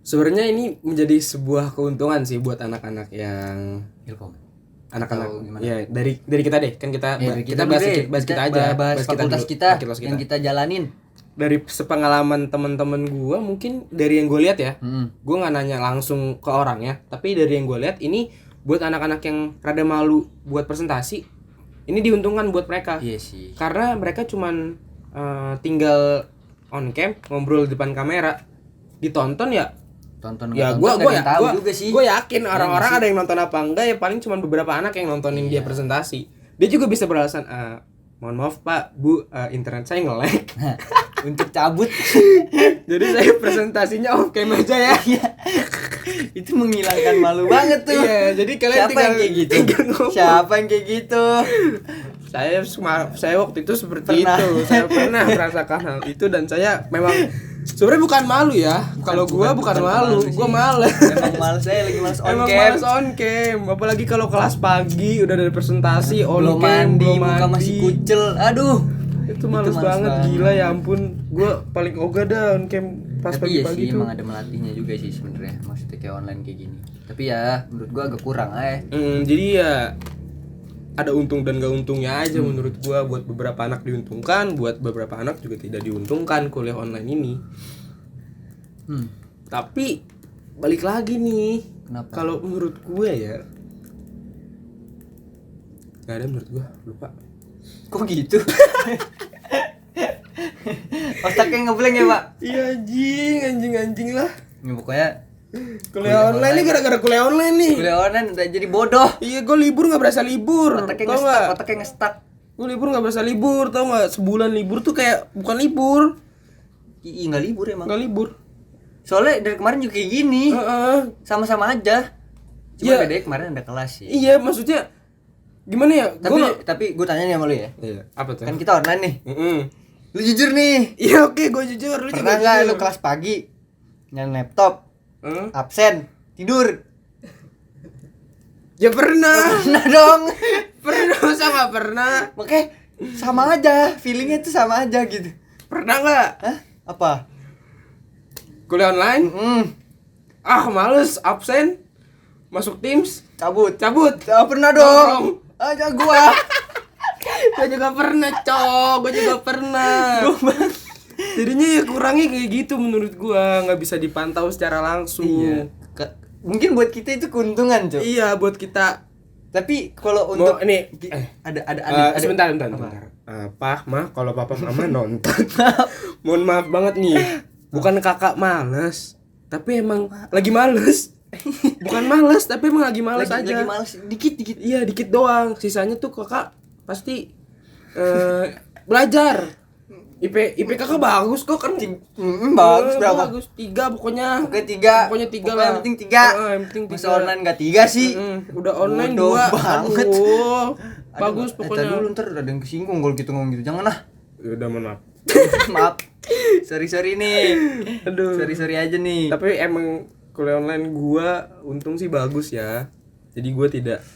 Speaker 1: sebenarnya ini menjadi sebuah keuntungan sih buat anak-anak yang
Speaker 2: Ilkom.
Speaker 1: Anak-anak ya dari kita deh, kan kita bahas kita aja,
Speaker 2: bahas fakultas kita yang kita jalanin.
Speaker 1: Dari sepengalaman teman-teman gue, mungkin dari yang gue lihat ya, gue nggak nanya langsung ke orang ya, tapi dari yang gue lihat ini buat anak-anak yang rada malu buat presentasi, ini diuntungkan buat mereka.
Speaker 2: Iya sih.
Speaker 1: Karena mereka cuman tinggal on cam, ngobrol di depan kamera, ditonton ya. Gue yakin orang-orang ada yang nonton apa enggak ya, paling cuman beberapa anak yang nontonin dia presentasi. Dia juga bisa beralasan, mohon maaf Pak, Bu, internet saya nge-lag.
Speaker 2: Untuk cabut.
Speaker 1: Jadi saya presentasinya off cam aja ya.
Speaker 2: Itu menghilangkan malu banget tuh.
Speaker 1: Iya, jadi kalian
Speaker 2: Siapa yang kayak gitu?
Speaker 1: Saya waktu itu seperti itu. Saya pernah merasakan hal itu, dan saya memang sebenarnya bukan malu ya. Kalau gua bukan malu, gua males.
Speaker 2: Emang males, saya lagi males on
Speaker 1: Emang
Speaker 2: cam.
Speaker 1: males on cam. Apalagi kalau kelas pagi udah ada presentasi on
Speaker 2: belum
Speaker 1: cam,
Speaker 2: mandi, muka masih kucel. Aduh.
Speaker 1: Itu males banget, gila ya ampun. Gua paling ogah dah on cam pas
Speaker 2: Tapi ya
Speaker 1: pagi-pagi
Speaker 2: sih
Speaker 1: tuh.
Speaker 2: emang ada melatihnya juga sih sebenarnya, maksudnya kayak online kayak gini. Tapi ya menurut gua agak kurang
Speaker 1: Jadi ya ada untung dan gak untungnya aja menurut gua. Buat beberapa anak diuntungkan, buat beberapa anak juga tidak diuntungkan kuliah online ini. Tapi balik lagi nih,
Speaker 2: Kenapa?
Speaker 1: kalau menurut gue ya gak ada menurut gue, lupa.
Speaker 2: Kok gitu? Otaknya ngeblank ya, Pak?
Speaker 1: Iya anjing lah.
Speaker 2: Ya, pokoknya
Speaker 1: Kuliah online nih gara-gara kuliah online nih.
Speaker 2: kuliah online udah jadi bodoh.
Speaker 1: Iya, gue libur nggak berasa libur.
Speaker 2: Otaknya
Speaker 1: Tau nggak?
Speaker 2: nge-stuck.
Speaker 1: Gue libur nggak berasa libur, tau nggak? Sebulan libur tuh kayak bukan libur,
Speaker 2: Iya enggak libur emang.
Speaker 1: nggak libur.
Speaker 2: Soalnya dari kemarin juga kayak gini.
Speaker 1: Heeh.
Speaker 2: Sama-sama aja. Cuma
Speaker 1: Iya.
Speaker 2: bedanya kemarin ada kelas sih.
Speaker 1: Iya, maksudnya gimana ya?
Speaker 2: Tapi gue tanya nih sama lu ya.
Speaker 1: Iya, apa tuh?
Speaker 2: Kan kita online nih. Lu jujur nih.
Speaker 1: Iya, oke, gue jujur. Lu
Speaker 2: Pernah
Speaker 1: juga
Speaker 2: nggak
Speaker 1: jujur.
Speaker 2: lu kelas pagi nyalain laptop, absen, tidur?
Speaker 1: Ya pernah.
Speaker 2: Pernah dong.
Speaker 1: Pernah, masa nggak pernah?
Speaker 2: Makanya sama aja, feelingnya tuh sama aja gitu.
Speaker 1: Pernah nggak?
Speaker 2: Hah? Apa?
Speaker 1: Kuliah online?
Speaker 2: Mm,
Speaker 1: Males, absen, masuk Teams,
Speaker 2: cabut.
Speaker 1: cabut.
Speaker 2: Pernah dong. Aja gua.
Speaker 1: Gue juga pernah, cok. Gue juga pernah. Jadinya ya kurangnya kayak gitu menurut gua, nggak bisa dipantau secara langsung.
Speaker 2: Iya. Mungkin buat kita itu keuntungan, Cok.
Speaker 1: Iya, buat kita.
Speaker 2: Tapi kalau untuk
Speaker 1: Ini
Speaker 2: ada
Speaker 1: sebentar. Pak, mah kalau papa mama nonton. Mohon maaf banget nih. Bukan kakak males, tapi emang lagi males. Bukan males, tapi emang lagi males aja.
Speaker 2: lagi males dikit.
Speaker 1: Iya, dikit doang. Sisanya tuh kakak pasti belajar. IP kakak bagus kok kan.
Speaker 2: Bagus berapa?
Speaker 1: Bagus 3 pokoknya.
Speaker 2: Oke, 3.
Speaker 1: Pokoknya 3
Speaker 2: Pokoknya
Speaker 1: lah.
Speaker 2: yang penting 3.
Speaker 1: Yang penting 3.
Speaker 2: Masa online enggak 3 sih?
Speaker 1: Udah online
Speaker 2: Bodoh
Speaker 1: 2.
Speaker 2: banget.
Speaker 1: Aduh. Bagus
Speaker 2: Aduh,
Speaker 1: pokoknya.
Speaker 2: dulu ntar ada yang kesinggung kalau gitu ngomong gitu. Jangan lah.
Speaker 1: Ya udah, mohon maaf.
Speaker 2: Maaf. Sorry nih.
Speaker 1: Aduh.
Speaker 2: Sorry aja nih.
Speaker 1: Tapi emang kuliah online gua untung sih bagus ya. Jadi gua tidak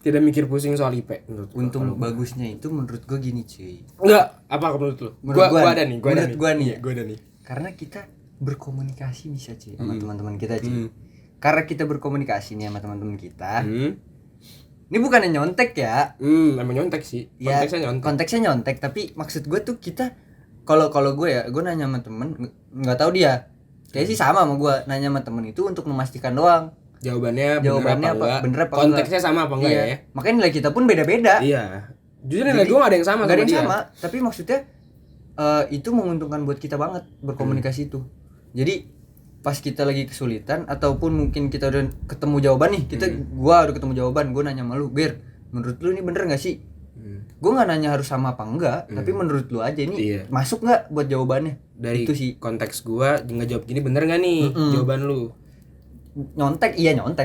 Speaker 1: tidak mikir pusing soal IP menurut gua.
Speaker 2: Untung bagusnya itu menurut gua gini, cuy.
Speaker 1: Enggak, apa menurut lu?
Speaker 2: Menurut
Speaker 1: Gua ada nih,
Speaker 2: Gua nih.
Speaker 1: Gua ada nih.
Speaker 2: Karena kita berkomunikasi bisa, cuy, sama teman-teman kita, cuy. Karena kita berkomunikasi nih sama teman-teman kita. Ini bukannya nyontek ya.
Speaker 1: Emang nyontek sih.
Speaker 2: Ya,
Speaker 1: Konteksnya nyontek.
Speaker 2: konteksnya nyontek, tapi maksud gue tuh kita kalau gue ya, gue nanya sama temen nggak tahu dia, kayak sih sama gue nanya sama temen itu untuk memastikan doang.
Speaker 1: Jawabannya
Speaker 2: bener apa
Speaker 1: konteksnya
Speaker 2: enggak.
Speaker 1: sama apa enggak
Speaker 2: Iya.
Speaker 1: ya?
Speaker 2: Makanya nilai kita pun beda-beda.
Speaker 1: Iya. Jujur nilai gue gak ada yang sama
Speaker 2: Nggak ada yang
Speaker 1: dia.
Speaker 2: sama, tapi maksudnya itu menguntungkan buat kita banget berkomunikasi itu. Jadi pas kita lagi kesulitan ataupun mungkin kita udah ketemu jawaban nih, gua udah ketemu jawaban, gua nanya sama lu, "Bir, menurut lu ini bener enggak sih?" Gua nggak nanya harus sama apa enggak, tapi menurut lu aja ini masuk nggak buat jawabannya.
Speaker 1: Dari
Speaker 2: itu sih
Speaker 1: konteks gua ngejawab gini bener gak nih jawaban lu?
Speaker 2: nyontek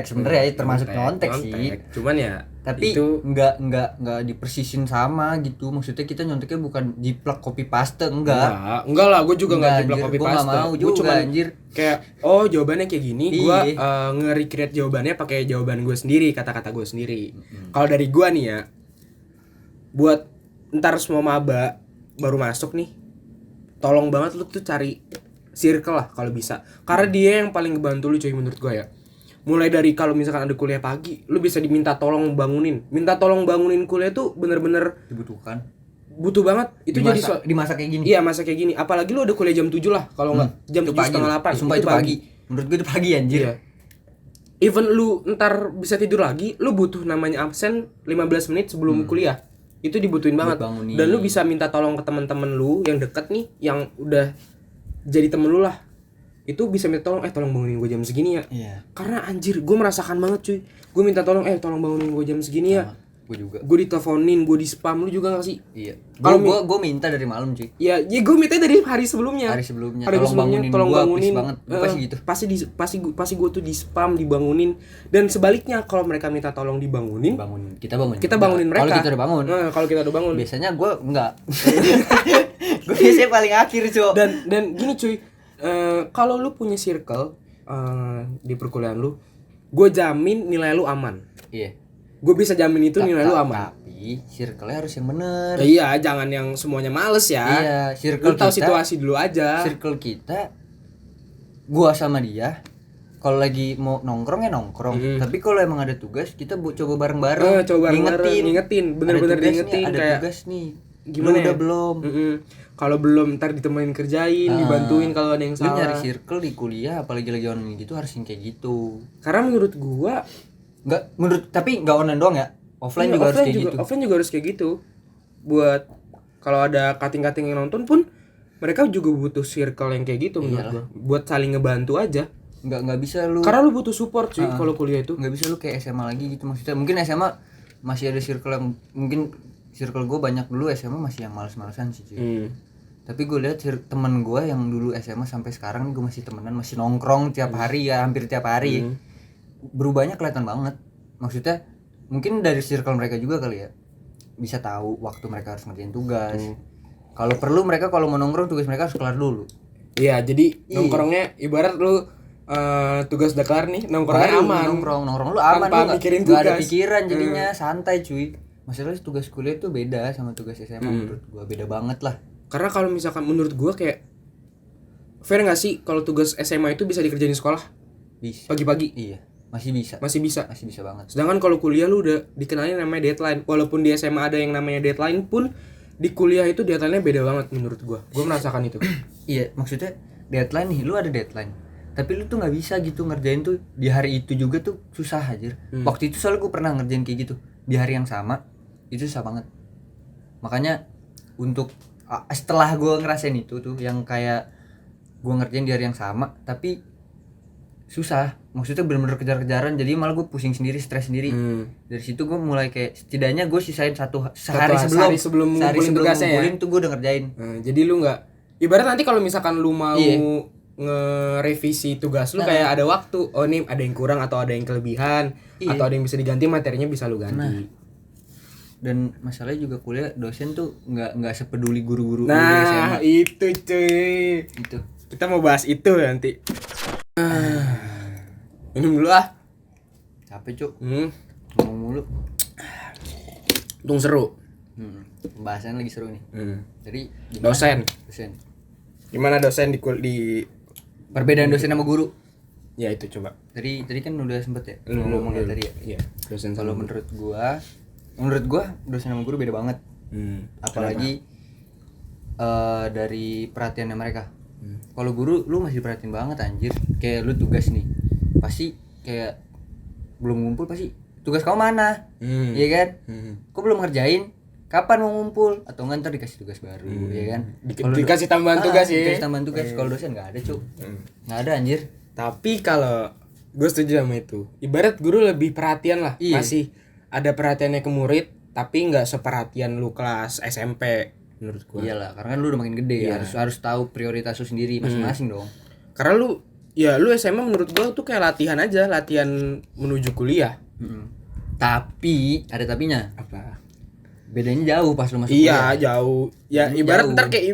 Speaker 2: sebenarnya termasuk nyontek sih.
Speaker 1: Cuman ya
Speaker 2: Tapi
Speaker 1: itu
Speaker 2: nggak dipersisin sama gitu. Maksudnya kita nyonteknya bukan jiplak copy paste, enggak
Speaker 1: lah, gue juga nggak jiplak
Speaker 2: anjir,
Speaker 1: copy
Speaker 2: gua nggak
Speaker 1: paste.
Speaker 2: mau
Speaker 1: Gue
Speaker 2: juga,
Speaker 1: cuma
Speaker 2: anjir.
Speaker 1: kayak jawabannya kayak gini, gue nge-recreate jawabannya pakai jawaban gue sendiri, kata-kata gue sendiri. Kalau dari gue nih ya, buat ntar semua maba baru masuk nih, tolong banget lu tuh cari circle lah kalau bisa, karena dia yang paling ngebantu lu cuy menurut gue ya. Mulai dari kalau misalkan ada kuliah pagi, lu bisa diminta tolong bangunin. Minta tolong bangunin kuliah tuh bener-bener
Speaker 2: dibutuhkan,
Speaker 1: butuh banget. Itu
Speaker 2: di
Speaker 1: jadi
Speaker 2: masa, di masa kayak gini.
Speaker 1: Iya, masa kayak gini. Apalagi lu ada kuliah jam 7 lah, kalau enggak jam 7:30.
Speaker 2: Sumpah itu pagi. Menurut gue itu pagi anjir.
Speaker 1: Iya. Even lu ntar bisa tidur lagi, lu butuh namanya absen 15 menit sebelum kuliah. Itu dibutuhin banget.
Speaker 2: Bangunin.
Speaker 1: Dan lu bisa minta tolong ke teman-teman lu yang deket nih, yang udah jadi temen lu lah. Itu bisa minta tolong, tolong bangunin gue jam segini ya.
Speaker 2: Iya.
Speaker 1: Karena anjir, gue merasakan banget cuy. Gue minta tolong, tolong bangunin gue jam segini ya.
Speaker 2: Gue juga.
Speaker 1: Gue diteleponin, gue di spam, lu juga gak sih?
Speaker 2: Iya.
Speaker 1: Kalau
Speaker 2: Gue minta dari malam cuy.
Speaker 1: Ya gue minta dari hari sebelumnya.
Speaker 2: Hari sebelumnya.
Speaker 1: Hari sebelumnya, tolong bangunin.
Speaker 2: Please banget. Gua pasti gitu.
Speaker 1: Pasti gue tuh di spam, dibangunin. Dan sebaliknya kalau mereka minta tolong dibangunin,
Speaker 2: Kita bangunin.
Speaker 1: kita bangunin mereka.
Speaker 2: Kalau kita udah bangun.
Speaker 1: Kalau kita udah bangun.
Speaker 2: Biasanya gue enggak. Gue biasanya paling akhir cuy.
Speaker 1: Dan gini cuy, kalau lu punya circle di perkuliahan lu, gue jamin nilai lu aman.
Speaker 2: Iya.
Speaker 1: Gue bisa jamin itu nilai lu aman.
Speaker 2: Tapi Tapi circle-nya harus yang bener.
Speaker 1: Iya, jangan yang semuanya males ya.
Speaker 2: Iya,
Speaker 1: Lu
Speaker 2: circle
Speaker 1: tahu
Speaker 2: kita,
Speaker 1: situasi dulu aja.
Speaker 2: circle kita, gua sama dia kalau lagi mau nongkrong ya nongkrong. Tapi kalau emang ada tugas kita coba bareng-bareng.
Speaker 1: Coba ngingetin, bener-bener
Speaker 2: Ada tugas
Speaker 1: diingetin
Speaker 2: nih, ada
Speaker 1: kayak
Speaker 2: tugas nih.
Speaker 1: gimana
Speaker 2: Lu
Speaker 1: ya?
Speaker 2: udah belum?
Speaker 1: Kalau belum ntar ditemenin kerjain, dibantuin kalau ada yang
Speaker 2: Lu
Speaker 1: salah.
Speaker 2: nyari circle di kuliah apalagi lagi online gitu harus yang kayak gitu.
Speaker 1: Karena menurut gua
Speaker 2: Tapi enggak online doang ya. Offline juga harus kayak gitu.
Speaker 1: Offline juga harus kayak gitu. Buat kalau ada cutting-cutting yang nonton pun mereka juga butuh circle yang kayak gitu menurut gua. Buat saling ngebantu aja.
Speaker 2: Enggak bisa lu.
Speaker 1: Karena lu butuh support sih kalau kuliah itu.
Speaker 2: Enggak bisa lu kayak SMA lagi gitu maksudnya. Mungkin SMA masih ada circle yang mungkin circle gue banyak dulu SMA masih yang males-malesan sih cuy. Tapi gue lihat temen gue yang dulu SMA sampai sekarang gue masih temenan, masih nongkrong tiap hari ya, hampir tiap hari. Berubahnya kelihatan banget. Maksudnya mungkin dari circle mereka juga kali ya. Bisa tahu waktu mereka harus ngerjain tugas. Kalau perlu mereka kalau mau nongkrong tugas mereka harus kelar dulu.
Speaker 1: Iya, jadi nongkrongnya ibarat lu tugas udah kelar nih, nongkrongnya
Speaker 2: Baru
Speaker 1: aman.
Speaker 2: Nongkrong lu aman,
Speaker 1: Tanpa
Speaker 2: lu
Speaker 1: mikirin
Speaker 2: nggak ada
Speaker 1: tugas.
Speaker 2: pikiran jadinya santai cuy. Masalahnya tugas kuliah tuh beda sama tugas SMA menurut gua, beda banget lah.
Speaker 1: Karena kalau misalkan menurut gua kayak fair nggak sih kalau tugas SMA itu bisa dikerjain di sekolah
Speaker 2: Bisa.
Speaker 1: pagi-pagi?
Speaker 2: Iya, masih bisa.
Speaker 1: Masih bisa.
Speaker 2: Masih bisa banget.
Speaker 1: Sedangkan kalau kuliah lu udah dikenalin namanya deadline. Walaupun di SMA ada yang namanya deadline pun di kuliah itu deadline-nya beda banget menurut gua. Gua merasakan itu.
Speaker 2: Iya, maksudnya deadline nih, lu ada deadline. Tapi lu tuh nggak bisa gitu ngerjain tuh di hari itu juga tuh susah aja. Waktu itu soalnya gue pernah ngerjain kayak gitu di hari yang sama, itu susah banget. Makanya untuk setelah gue ngerasain itu tuh yang kayak gue ngerjain di hari yang sama, tapi susah. Maksudnya bener-bener kejar-kejaran, jadi malah gue pusing sendiri, stres sendiri. Dari situ gue mulai kayak setidaknya gue sisain sehari sebelum
Speaker 1: ngumpulin tugasnya ya.
Speaker 2: ngumpulin tuh gue udah ngerjain.
Speaker 1: Jadi lu nggak ibarat nanti kalau misalkan lu mau ngerevisi tugas lu kayak ada waktu. Oh nih ada yang kurang atau ada yang kelebihan atau ada yang bisa diganti, materinya bisa lu ganti.
Speaker 2: Dan masalahnya juga kuliah dosen tuh nggak sepeduli guru-guru
Speaker 1: Nah,
Speaker 2: SMA.
Speaker 1: itu cuy.
Speaker 2: Itu.
Speaker 1: Kita mau bahas itu nanti. Minum dulu ah.
Speaker 2: Capek cuk,
Speaker 1: Hmm.
Speaker 2: ngomong mulu.
Speaker 1: Untung seru.
Speaker 2: Pembahasannya lagi seru nih. Jadi gimana?
Speaker 1: Dosen. Gimana dosen di
Speaker 2: Perbedaan dosen sama guru.
Speaker 1: ya itu coba.
Speaker 2: Tadi kan udah sempet ya.
Speaker 1: Lu
Speaker 2: ngomong
Speaker 1: dulu.
Speaker 2: tadi ya.
Speaker 1: Iya, dosen
Speaker 2: Kalau
Speaker 1: sama
Speaker 2: menurut gua dosen sama guru beda banget. Apalagi dari perhatiannya mereka. Kalau guru lu masih perhatiin banget anjir. Kayak lu tugas nih. Pasti kayak belum ngumpul pasti tugas kamu mana? Iya kan? Kok belum ngerjain? Kapan mau ngumpul? Atau nggak ntar dikasih tugas baru, ya kan?
Speaker 1: Dikasih tambahan tugas ya.
Speaker 2: Dikasih tambahan tugas. Kalau dosen nggak ada cuk. Nggak ada anjir.
Speaker 1: Tapi kalau gue setuju sama itu. Ibarat guru lebih perhatian lah.
Speaker 2: Iya.
Speaker 1: Masih ada perhatiannya ke murid, tapi nggak seperhatian lu kelas SMP menurut gue.
Speaker 2: Iyalah, karena kan lu udah makin gede, harus tahu prioritas lu sendiri masing-masing dong.
Speaker 1: Karena lu SMA menurut gue tuh kayak latihan aja, latihan menuju kuliah.
Speaker 2: Tapi ada tapinya.
Speaker 1: Apa?
Speaker 2: Bedanya jauh pas lu masuk
Speaker 1: Iya,
Speaker 2: kuliah.
Speaker 1: jauh. Ya
Speaker 2: Bedanya
Speaker 1: ibarat
Speaker 2: jauh.
Speaker 1: ntar kayak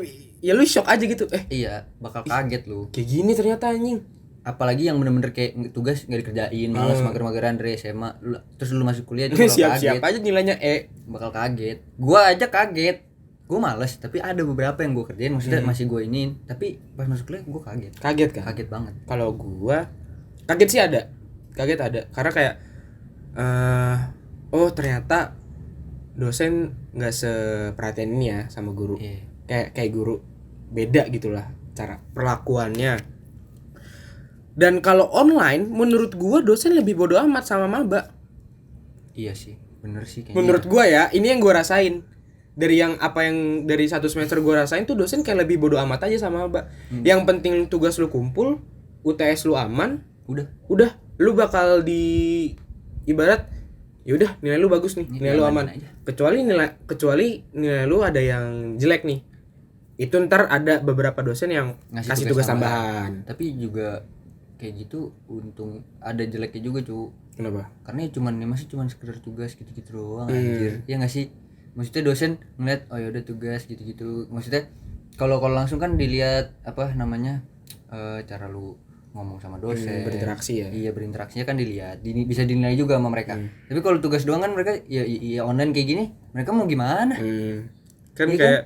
Speaker 1: ya lu shock aja gitu.
Speaker 2: Iya, bakal kaget lu.
Speaker 1: Kayak gini ternyata anjing.
Speaker 2: Apalagi yang bener-bener kayak tugas nggak dikerjain, malas mager-mageran dari SMA, terus lu masuk kuliah itu bakal
Speaker 1: Siap-siap
Speaker 2: kaget.
Speaker 1: aja nilainya
Speaker 2: Bakal kaget. Gua aja kaget. Gua males, tapi ada beberapa yang gua kerjain, maksudnya masih gua iniin, tapi pas masuk kuliah gua kaget.
Speaker 1: Kaget kan?
Speaker 2: Kaget banget.
Speaker 1: Kalau gua kaget sih ada. Kaget ada. Karena kayak oh ternyata dosen nggak seperhatian ini ya sama guru. Kayak guru beda gitulah cara perlakuannya. Dan kalau online menurut gua dosen lebih bodo amat sama maba.
Speaker 2: Iya sih, bener sih kayaknya.
Speaker 1: Menurut gua ya, ini yang gua rasain. Dari dari satu semester gua rasain tuh dosen kayak lebih bodo amat aja sama maba. Yang penting tugas lu kumpul, UTS lu aman, udah lu bakal ibarat ya udah nilai lu bagus nih, nilai lu aman. Kecuali nilai lu ada yang jelek nih. Itu ntar ada beberapa dosen yang kasih tugas tambahan.
Speaker 2: Tapi juga kayak gitu untung ada jeleknya juga cu.
Speaker 1: Kenapa?
Speaker 2: Karena ya masih cuman sekedar tugas gitu-gitu doang anjir. Ya nggak sih? Maksudnya dosen ngeliat oh ya udah tugas gitu-gitu. Maksudnya kalau langsung kan dilihat apa namanya cara lu ngomong sama dosen,
Speaker 1: berinteraksi ya.
Speaker 2: Iya, berinteraksinya kan dilihat, bisa dinilai juga sama mereka. Tapi kalau tugas doang kan mereka ya online kayak gini, mereka mau gimana?
Speaker 1: Kan
Speaker 2: Iya
Speaker 1: kayak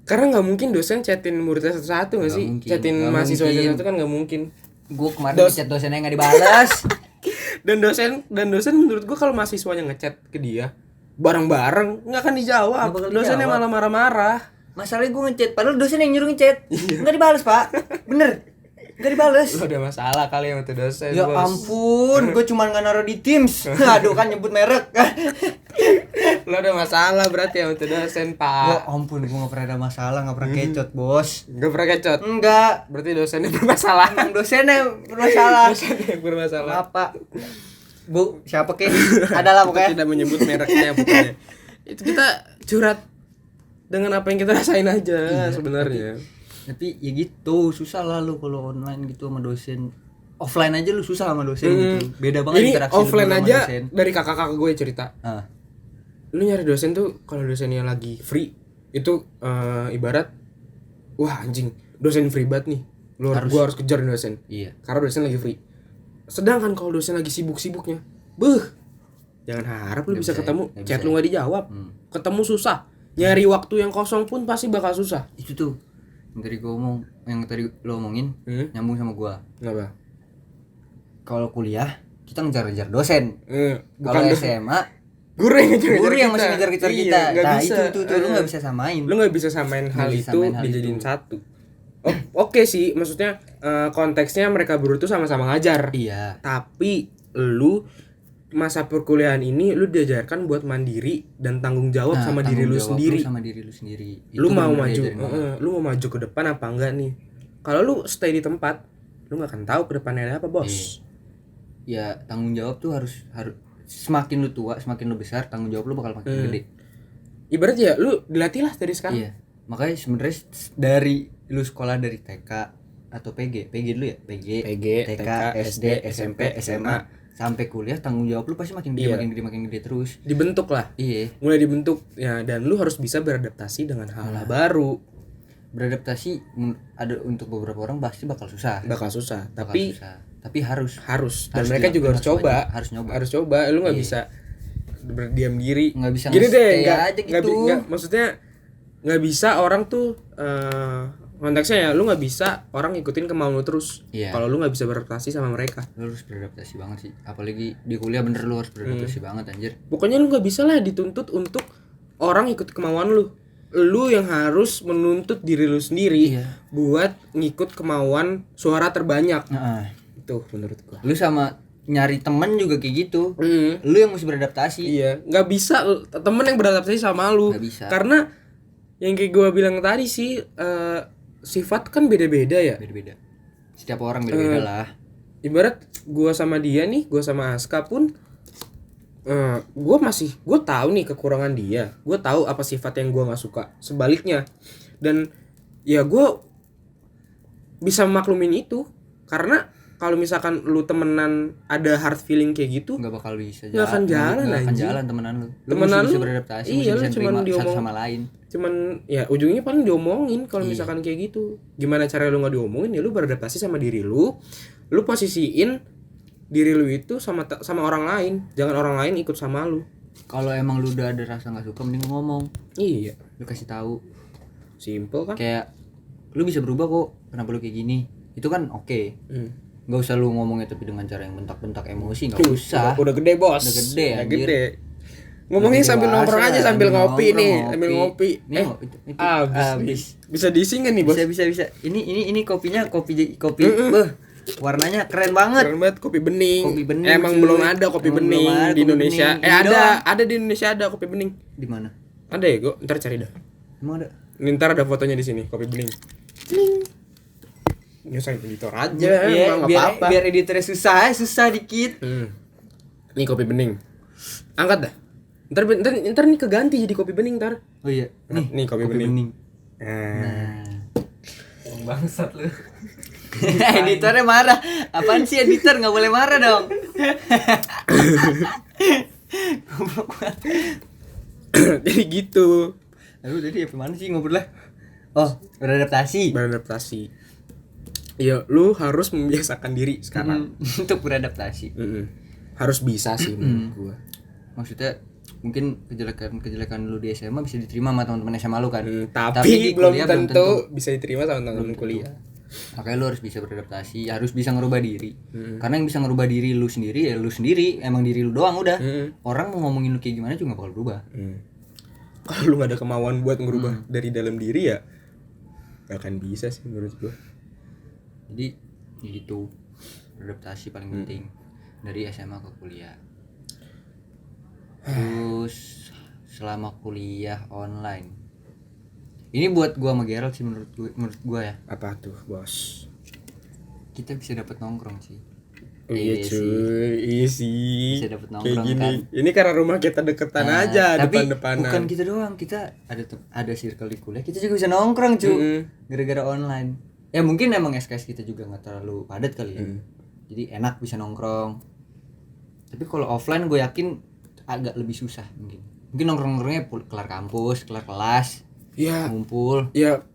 Speaker 1: karena nggak mungkin dosen chatin muridnya satu-satu nggak sih?
Speaker 2: mungkin,
Speaker 1: Chatin
Speaker 2: nggak
Speaker 1: mahasiswa
Speaker 2: mungkin.
Speaker 1: satu-satu kan nggak mungkin.
Speaker 2: Gue kemarin ngechat dosennya nggak dibalas.
Speaker 1: Dan dosen menurut gua kalau mahasiswanya ngechat ke dia bareng-bareng nggak akan dijawab.
Speaker 2: Nggak bakal
Speaker 1: Dosennya
Speaker 2: dijawab.
Speaker 1: malah marah-marah.
Speaker 2: Masalahnya gue ngechat, padahal dosen yang nyuruh ngechat, nggak dibalas pak, bener, nggak dibalas.
Speaker 1: Lo ada masalah kali sama tuh dosen.
Speaker 2: Ya
Speaker 1: Bos.
Speaker 2: ampun, gue cuma nggak naruh di Teams. Aduh kan nyebut merek.
Speaker 1: Lo ada masalah berarti sama tuh dosen,
Speaker 2: Ya
Speaker 1: Pak.
Speaker 2: ampun, gue nggak pernah ada masalah, nggak pernah kecot bos.
Speaker 1: Gak pernah kecot.
Speaker 2: Enggak,
Speaker 1: Berarti dosennya bermasalah.
Speaker 2: emang dosennya bermasalah.
Speaker 1: Dosennya bermasalah.
Speaker 2: Apa? Bu, siapa kek? Adalah
Speaker 1: Kita
Speaker 2: pokoknya.
Speaker 1: tidak menyebut mereknya pokoknya. Itu kita curhat dengan apa yang kita rasain aja sebenarnya.
Speaker 2: Tapi ya gitu, susah lah lu kalau online gitu sama dosen. Offline aja lu susah sama dosen gitu. Beda banget
Speaker 1: Ini
Speaker 2: interaksi lu
Speaker 1: offline
Speaker 2: sama
Speaker 1: aja
Speaker 2: dosen.
Speaker 1: dari kakak-kakak gue cerita.
Speaker 2: Ah,
Speaker 1: Lu nyari dosen tuh kalau dosennya lagi free itu ibarat wah anjing, dosen free banget nih. Gua harus kejar nih dosen.
Speaker 2: iya.
Speaker 1: Karena dosen lagi free. Sedangkan kalau dosen lagi sibuk-sibuknya, jangan harap lu
Speaker 2: Nggak
Speaker 1: bisa
Speaker 2: bisa,
Speaker 1: ketemu.
Speaker 2: nggak
Speaker 1: Chat
Speaker 2: bisa.
Speaker 1: lu nggak dijawab. Ketemu susah. Nyari waktu yang kosong pun pasti bakal susah.
Speaker 2: Itu tuh yang tadi lo omongin nyambung sama gua.
Speaker 1: Kenapa?
Speaker 2: Kalau kuliah kita ngejar-ngejar dosen. Kalau
Speaker 1: Bukan
Speaker 2: SMA
Speaker 1: guru yang ngejar-ngejar
Speaker 2: guru yang
Speaker 1: kita.
Speaker 2: masih ngejar-ngejar
Speaker 1: Iya,
Speaker 2: kita.
Speaker 1: nggak
Speaker 2: Nah,
Speaker 1: bisa.
Speaker 2: itu lu nggak bisa samain.
Speaker 1: Lu nggak bisa samain hal
Speaker 2: bisa
Speaker 1: itu
Speaker 2: samain hal
Speaker 1: dijadiin
Speaker 2: itu.
Speaker 1: satu. Oke sih, maksudnya konteksnya mereka berdua tuh sama-sama ngajar.
Speaker 2: Iya.
Speaker 1: Tapi lu masa perkuliahan ini lu diajarkan buat mandiri dan tanggung jawab
Speaker 2: Nah,
Speaker 1: sama diri
Speaker 2: tanggung
Speaker 1: lu
Speaker 2: jawab
Speaker 1: sendiri.
Speaker 2: sama diri lu sendiri.
Speaker 1: Lu
Speaker 2: Itu
Speaker 1: mau
Speaker 2: bener-bener
Speaker 1: maju,
Speaker 2: diajarin banget.
Speaker 1: lu mau maju ke depan apa enggak nih? Kalau lu stay di tempat, lu nggak akan tahu ke depannya ada apa, Bos.
Speaker 2: Ya tanggung jawab tuh harus semakin lu tua, semakin lu besar, tanggung jawab lu bakal makin gede.
Speaker 1: Ibarat ya lu dilatih lah dari sekarang.
Speaker 2: Iya. Makanya sebenarnya dari lu sekolah dari TK atau PG dulu ya, PG, TK, SD, SMP, SMA sampai kuliah, tanggung jawab lu pasti makin gede,
Speaker 1: Iya.
Speaker 2: makin gede terus.
Speaker 1: Dibentuk lah.
Speaker 2: Iya.
Speaker 1: Mulai dibentuk ya, dan lu harus bisa beradaptasi dengan hal-hal baru.
Speaker 2: Beradaptasi ada untuk beberapa orang pasti bakal susah.
Speaker 1: Bakal susah,
Speaker 2: Bakal
Speaker 1: tapi
Speaker 2: susah. Tapi harus
Speaker 1: dan
Speaker 2: Harus
Speaker 1: mereka
Speaker 2: dilakuin,
Speaker 1: juga harus coba.
Speaker 2: harus nyoba.
Speaker 1: Harus coba. Lu nggak
Speaker 2: Iya.
Speaker 1: bisa berdiam diri.
Speaker 2: Nggak bisa
Speaker 1: Gini deh,
Speaker 2: nge-stay
Speaker 1: nggak
Speaker 2: aja gitu.
Speaker 1: maksudnya nggak bisa orang tuh konteksnya ya lu nggak bisa orang ngikutin kemauan lu terus.
Speaker 2: Iya.
Speaker 1: Kalau lu nggak bisa beradaptasi sama mereka.
Speaker 2: Lu harus beradaptasi banget sih. Apalagi di kuliah bener lu harus beradaptasi banget anjir.
Speaker 1: Pokoknya lu nggak bisa lah dituntut untuk orang ikut kemauan lu. Lu yang harus menuntut diri lu sendiri
Speaker 2: Iya.
Speaker 1: buat ngikut kemauan suara terbanyak.
Speaker 2: Nah,
Speaker 1: Itu menurut gua.
Speaker 2: lu sama nyari temen juga kayak gitu.
Speaker 1: Hmm.
Speaker 2: Lu yang mesti beradaptasi.
Speaker 1: Iya, nggak bisa temen yang beradaptasi sama lu.
Speaker 2: Nggak bisa.
Speaker 1: Karena yang kayak gua bilang tadi sih sifat kan beda-beda ya.
Speaker 2: Beda-beda. Setiap orang beda-beda lah.
Speaker 1: Ibarat gua sama dia nih, gua sama Aska pun gua tahu nih kekurangan dia. Gua tahu apa sifat yang gua nggak suka. Sebaliknya. Dan ya gua bisa maklumin itu karena kalau misalkan lu temenan ada hard feeling kayak gitu,
Speaker 2: Nggak bakal bisa
Speaker 1: Nggak akan jalan,
Speaker 2: nggak akan
Speaker 1: anjing.
Speaker 2: jalan temenan lu. Lu
Speaker 1: Temenan
Speaker 2: mesti bisa
Speaker 1: lu,
Speaker 2: beradaptasi,
Speaker 1: iya,
Speaker 2: mesti
Speaker 1: lu
Speaker 2: bisa
Speaker 1: cuman
Speaker 2: terima
Speaker 1: diomong-
Speaker 2: satu sama lain.
Speaker 1: cuman ya ujungnya paling diomongin kalau
Speaker 2: Iya.
Speaker 1: misalkan kayak gitu. Gimana cara lu nggak diomongin ya lu beradaptasi sama diri lu posisiin diri lu itu sama orang lain, jangan orang lain ikut sama lu.
Speaker 2: Kalau emang lu udah ada rasa nggak suka, mending ngomong.
Speaker 1: Iya,
Speaker 2: Lu kasih tahu.
Speaker 1: simple kan.
Speaker 2: Kayak lu bisa berubah kok. Kenapa lu kayak gini? Itu kan oke. Nggak usah lu ngomongnya tapi dengan cara yang bentak-bentak emosi, nggak usah.
Speaker 1: Udah gede, Bos.
Speaker 2: Udah gede,
Speaker 1: Udah
Speaker 2: anjir.
Speaker 1: gede. Ngomongnya
Speaker 2: Udah
Speaker 1: sambil
Speaker 2: dewasa,
Speaker 1: nongkrong aja sambil ngopi nih, sambil ngopi.
Speaker 2: Nih,
Speaker 1: Habis. Bisa diisi nggak nih, Bos?
Speaker 2: Bisa. Ini kopinya kopi. Beuh, warnanya keren banget.
Speaker 1: Keren banget kopi bening.
Speaker 2: Kopi bening,
Speaker 1: Emang
Speaker 2: cuy.
Speaker 1: belum ada kopi
Speaker 2: Emang
Speaker 1: bening
Speaker 2: belum ada
Speaker 1: di
Speaker 2: kopi
Speaker 1: Indonesia.
Speaker 2: bening. Ini doang.
Speaker 1: Ada di Indonesia ada kopi bening.
Speaker 2: Di mana?
Speaker 1: Ada ya, gua ntar cari dah.
Speaker 2: Emang ada?
Speaker 1: Ini ntar ada fotonya di sini, kopi bening. Ya saya editor aja,
Speaker 2: Iya,
Speaker 1: emang nggak
Speaker 2: biar
Speaker 1: apa-apa.
Speaker 2: biar editornya susah dikit.
Speaker 1: Nih kopi bening. Angkat dah. Ntar nih keganti jadi kopi bening ntar.
Speaker 2: Oh iya,
Speaker 1: Nih kopi bening. Nah.
Speaker 3: Bangsat lu.
Speaker 2: Editornya marah. Apaan sih editor, nggak boleh marah dong.
Speaker 1: Jadi gitu.
Speaker 2: Lalu jadi apa mana sih ngobrol lah? Oh, beradaptasi.
Speaker 1: Beradaptasi. Ya lu harus membiasakan diri sekarang.
Speaker 2: Untuk beradaptasi.
Speaker 1: Harus bisa sih menurut gua.
Speaker 2: Maksudnya mungkin kejelekan lu di SMA bisa diterima sama teman-teman SMA lu kan.
Speaker 1: Tapi
Speaker 2: di
Speaker 1: belum
Speaker 2: kuliah
Speaker 1: tentu bisa diterima sama teman-teman kuliah.
Speaker 2: Makanya lu harus bisa beradaptasi, harus bisa ngerubah diri. Karena yang bisa ngerubah diri lu sendiri ya lu sendiri, emang diri lu doang udah. Orang mau ngomongin lu kayak gimana juga gak bakal berubah.
Speaker 1: Kalau lu gak ada kemauan buat ngerubah dari dalam diri ya gak akan bisa sih menurut gua.
Speaker 2: Jadi ya gitu, beradaptasi paling penting dari SMA ke kuliah. Terus selama kuliah online, ini buat gua sama Gerald sih menurut gua ya,
Speaker 1: Apa tuh bos?
Speaker 2: kita bisa dapat nongkrong sih.
Speaker 1: Oh, iya cuy, iya sih.
Speaker 2: Bisa dapet
Speaker 1: Kayak
Speaker 2: nongkrong
Speaker 1: gini.
Speaker 2: kan.
Speaker 1: Ini karena rumah kita deketan aja,
Speaker 2: Tapi
Speaker 1: depan-depanan.
Speaker 2: bukan kita doang, kita ada circle di kuliah, kita juga bisa nongkrong cuy. Gara-gara online. Ya mungkin emang SKS kita juga nggak terlalu padat kali ya. Jadi enak bisa nongkrong. Tapi kalau offline gue yakin agak lebih susah mungkin. Mungkin nongkrong-nongkrongnya kelar kampus, kelar kelas,
Speaker 1: Iya.
Speaker 2: ngumpul.
Speaker 1: Ya,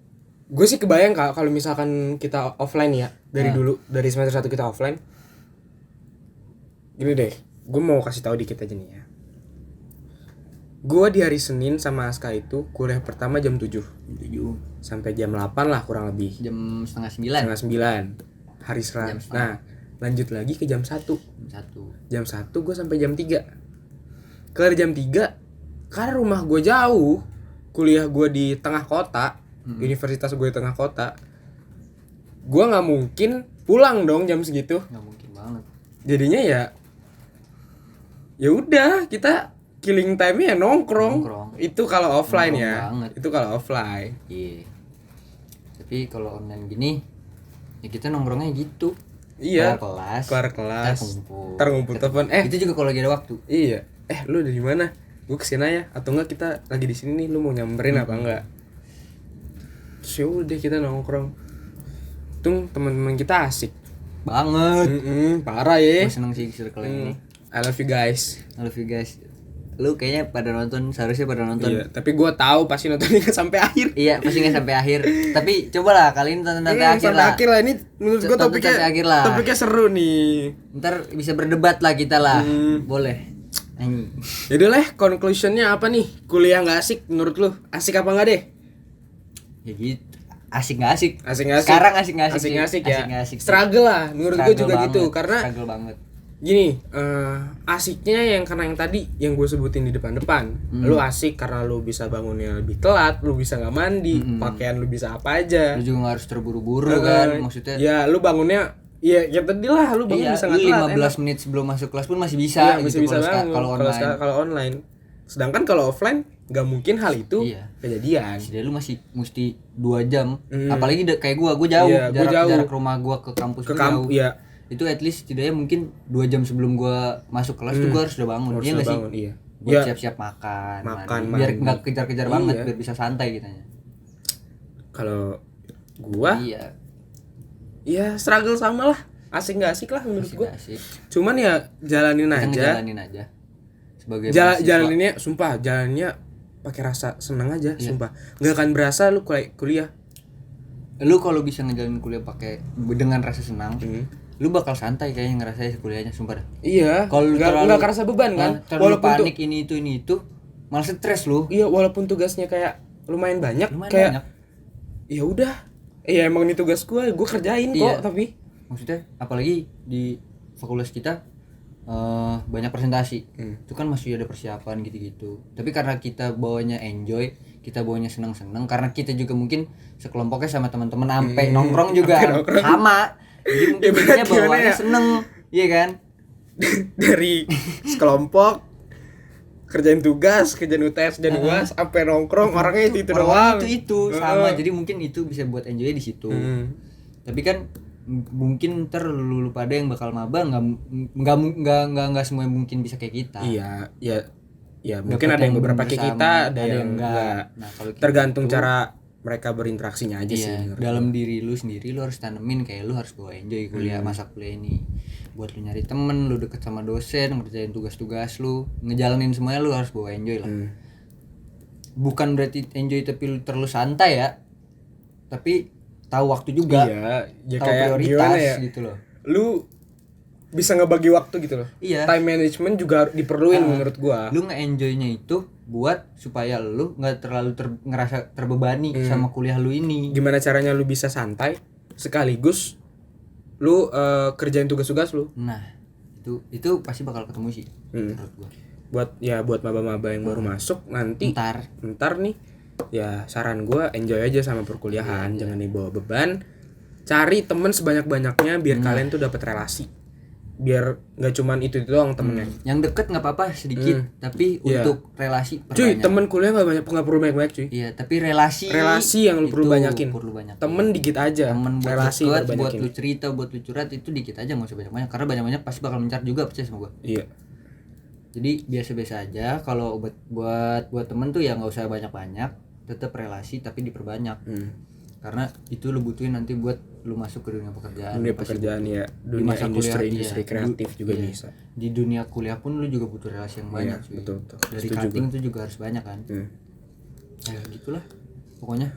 Speaker 1: gue sih kebayang Kak kalau misalkan kita offline ya dari dulu, dari semester 1 kita offline. Gini deh, gue mau kasih tahu dikit aja nih ya. Gue di hari Senin sama Aska itu kuliah pertama jam 7 sampai jam 8 lah kurang lebih.
Speaker 2: Jam setengah 9.
Speaker 1: Setengah 9 hari Selasa. Nah, lanjut lagi ke jam 1. Jam 1 gue sampai jam 3. Kelar jam 3 karena rumah gue jauh, kuliah gue di tengah kota, universitas gue di tengah kota. Gue nggak mungkin pulang dong jam segitu.
Speaker 2: Nggak mungkin banget.
Speaker 1: Jadinya ya udah kita killing time ya nongkrong. Itu kalau offline
Speaker 2: Nongkrong
Speaker 1: ya.
Speaker 2: banget.
Speaker 1: Itu kalau offline.
Speaker 2: Iya. Tapi kalau online gini ya kita nongkrongnya gitu.
Speaker 1: Iya.
Speaker 2: Kelar
Speaker 1: kelas.
Speaker 2: ngumpul.
Speaker 1: Ngumpul telepon.
Speaker 2: Itu juga kalau lagi ada waktu.
Speaker 1: Iya. Lu dari mana? Gue kesini ya. Atau enggak kita lagi di sini nih, lu mau nyamperin apa enggak? Terus ya udah kita nongkrong. Tung teman-teman kita asik
Speaker 2: Banget.
Speaker 1: parah ya.
Speaker 2: Gue seneng sih circle ini.
Speaker 1: I love you guys.
Speaker 2: I love you guys. Lu kayaknya pada nonton, seharusnya pada nonton.
Speaker 1: Iya, tapi gue tahu pasti nontonnya nggak sampai akhir.
Speaker 2: Iya, pasti nggak sampai akhir. Tapi cobalah kali ini tonton sampai akhir
Speaker 1: Sampai
Speaker 2: lah.
Speaker 1: akhir lah, ini menurut gue
Speaker 2: Tonton
Speaker 1: topiknya
Speaker 2: sampai akhir lah.
Speaker 1: topiknya seru nih.
Speaker 2: Ntar bisa berdebat lah kita lah. Boleh. Anjing.
Speaker 1: Jadi lah, conclusionnya apa nih? Kuliah nggak asik menurut lu? Asik apa nggak deh?
Speaker 2: Ya gitu. Asik nggak asik?
Speaker 1: Asik nggak asik?
Speaker 2: Sekarang asik nggak asik?
Speaker 1: Asik
Speaker 2: sih?
Speaker 1: nggak asik ya?
Speaker 2: Asik nggak asik?
Speaker 1: Struggle lah, menurut gue juga
Speaker 2: Struggle
Speaker 1: gitu.
Speaker 2: banget,
Speaker 1: Karena
Speaker 2: struggle banget.
Speaker 1: gini, asiknya yang karena yang tadi yang gue sebutin di depan-depan. Lu asik karena lu bisa bangunnya lebih telat, lu bisa nggak mandi, pakaian lu bisa apa aja.
Speaker 2: Lu juga nggak harus terburu-buru kan, maksudnya.
Speaker 1: Ya lu bangunnya ya tadi lah, lu bangun
Speaker 2: Iya,
Speaker 1: bisa
Speaker 2: lu
Speaker 1: nggak telat.
Speaker 2: 15 menit sebelum masuk kelas pun masih bisa.
Speaker 1: Iya,
Speaker 2: gitu
Speaker 1: bisa bangun
Speaker 2: kalau online.
Speaker 1: kalau online. Sedangkan kalau offline nggak mungkin hal itu
Speaker 2: Iya.
Speaker 1: kejadian.
Speaker 2: Jadi lu masih mesti 2 jam. Apalagi kayak gua jauh.
Speaker 1: Iya, gua jauh.
Speaker 2: Jarak rumah gua ke kampus gua jauh.
Speaker 1: Iya.
Speaker 2: Itu at least setidaknya mungkin 2 jam sebelum gua masuk kelas tuh gua harus udah bangun. Iya enggak sih?
Speaker 1: Iya.
Speaker 2: Buat
Speaker 1: Ya,
Speaker 2: siap-siap makan
Speaker 1: mandi.
Speaker 2: biar nggak kejar-kejar banget,
Speaker 1: Iya.
Speaker 2: biar bisa santai kitanya.
Speaker 1: kalau gua
Speaker 2: Iya.
Speaker 1: ya struggle sama lah. Asik nggak asik lah menurut
Speaker 2: Asik
Speaker 1: gua.
Speaker 2: nggak asik.
Speaker 1: Cuman ya jalanin
Speaker 2: Kita
Speaker 1: aja.
Speaker 2: ngejalanin aja. Sebagai mahasiswa.
Speaker 1: Jalaninnya sumpah, jalannya pakai rasa senang aja, sumpah. Nggak akan berasa lu kuliah.
Speaker 2: Lu kalau bisa ngejalanin kuliah pakai dengan rasa senang, lu bakal santai kayaknya ngerasain kuliahnya, sumpah dah.
Speaker 1: Iya.
Speaker 2: Kalau
Speaker 1: nggak kerasa beban kan?
Speaker 2: Walaupun panik ini itu malah stres lu.
Speaker 1: Iya, walaupun tugasnya kayak lumayan banyak,
Speaker 2: Lumayan
Speaker 1: kayak
Speaker 2: banyak.
Speaker 1: ya udah. Iya emang ini tugas gua kerjain
Speaker 2: Iya.
Speaker 1: kok, tapi
Speaker 2: Maksudnya apalagi di fakultas kita banyak presentasi. Itu kan masih ada persiapan gitu-gitu. Tapi karena kita bawanya enjoy, kita bawanya seneng-seneng, karena kita juga mungkin sekelompoknya sama teman-teman sampai nongkrong juga sama. Jadi mungkin jadinya bawanya seneng, iya kan?
Speaker 1: dari sekelompok kerjain tugas, kerjain UTS, kerjain UAS, sampai nongkrong orangnya itu doang.
Speaker 2: Itu sama. Jadi mungkin itu bisa buat enjoy di situ. Tapi kan mungkin ntar lu pada yang bakal maba nggak semua mungkin bisa kayak kita.
Speaker 1: Iya, mungkin ada yang beberapa kayak kita, ada yang enggak.
Speaker 2: Nah, kalau
Speaker 1: tergantung
Speaker 2: gitu,
Speaker 1: cara mereka berinteraksinya aja sih.
Speaker 2: iya, dalam diri lu sendiri lu harus tanemin kayak lu harus bawa enjoy kuliah, masa kuliah ini. Buat lu nyari temen, lu deket sama dosen, ngerjain tugas-tugas lu, ngejalanin semuanya lu harus bawa enjoy lah. Bukan berarti enjoy tapi lu terlalu santai ya. Tapi tahu waktu juga.
Speaker 1: Iya, ya
Speaker 2: tahu
Speaker 1: kayak
Speaker 2: prioritas
Speaker 1: gimana ya?
Speaker 2: gitu loh.
Speaker 1: Lu bisa ngebagi waktu gitu loh.
Speaker 2: Iya.
Speaker 1: Time management juga diperluin menurut gua.
Speaker 2: Lu nge-enjoy-nya itu buat supaya lu nggak terlalu ngerasa terbebani sama kuliah lu ini.
Speaker 1: Gimana caranya lu bisa santai sekaligus lu kerjain tugas-tugas lu.
Speaker 2: Nah, itu pasti bakal ketemu sih menurut gua.
Speaker 1: Buat maba-maba yang baru masuk nanti ntar nih ya saran gua enjoy aja sama perkuliahan, jangan dibawa beban. Cari temen sebanyak-banyaknya biar kalian tuh dapat relasi. Biar nggak cuman itu doang temennya.
Speaker 2: Yang deket nggak apa-apa sedikit, tapi untuk relasi perbanyak.
Speaker 1: Cuy, temen kuliah nggak perlu banyak-banyak cuy.
Speaker 2: Iya, tapi relasi
Speaker 1: yang lu perlu banyakin.
Speaker 2: Perlu banyak.
Speaker 1: Temen dikit aja.
Speaker 2: Temen buat
Speaker 1: relasi
Speaker 2: deket, buat lu cerita, buat lu curhat itu dikit aja, nggak usah banyak-banyak. Karena banyak-banyak pasti bakal mencar juga, percaya sama gua.
Speaker 1: Iya.
Speaker 2: Jadi biasa-biasa aja. Kalau buat temen tuh ya nggak usah banyak-banyak, tetap relasi tapi diperbanyak. Karena itu lu butuhin nanti buat lu masuk ke dunia pekerjaan.
Speaker 1: Dunia pekerjaan ya, dunia industri kreatif juga bisa.
Speaker 2: Di dunia kuliah pun lu juga butuh relasi yang banyak cuy.
Speaker 1: Betul.
Speaker 2: Dari cutting tuh juga harus banyak kan. Ya gitulah. Pokoknya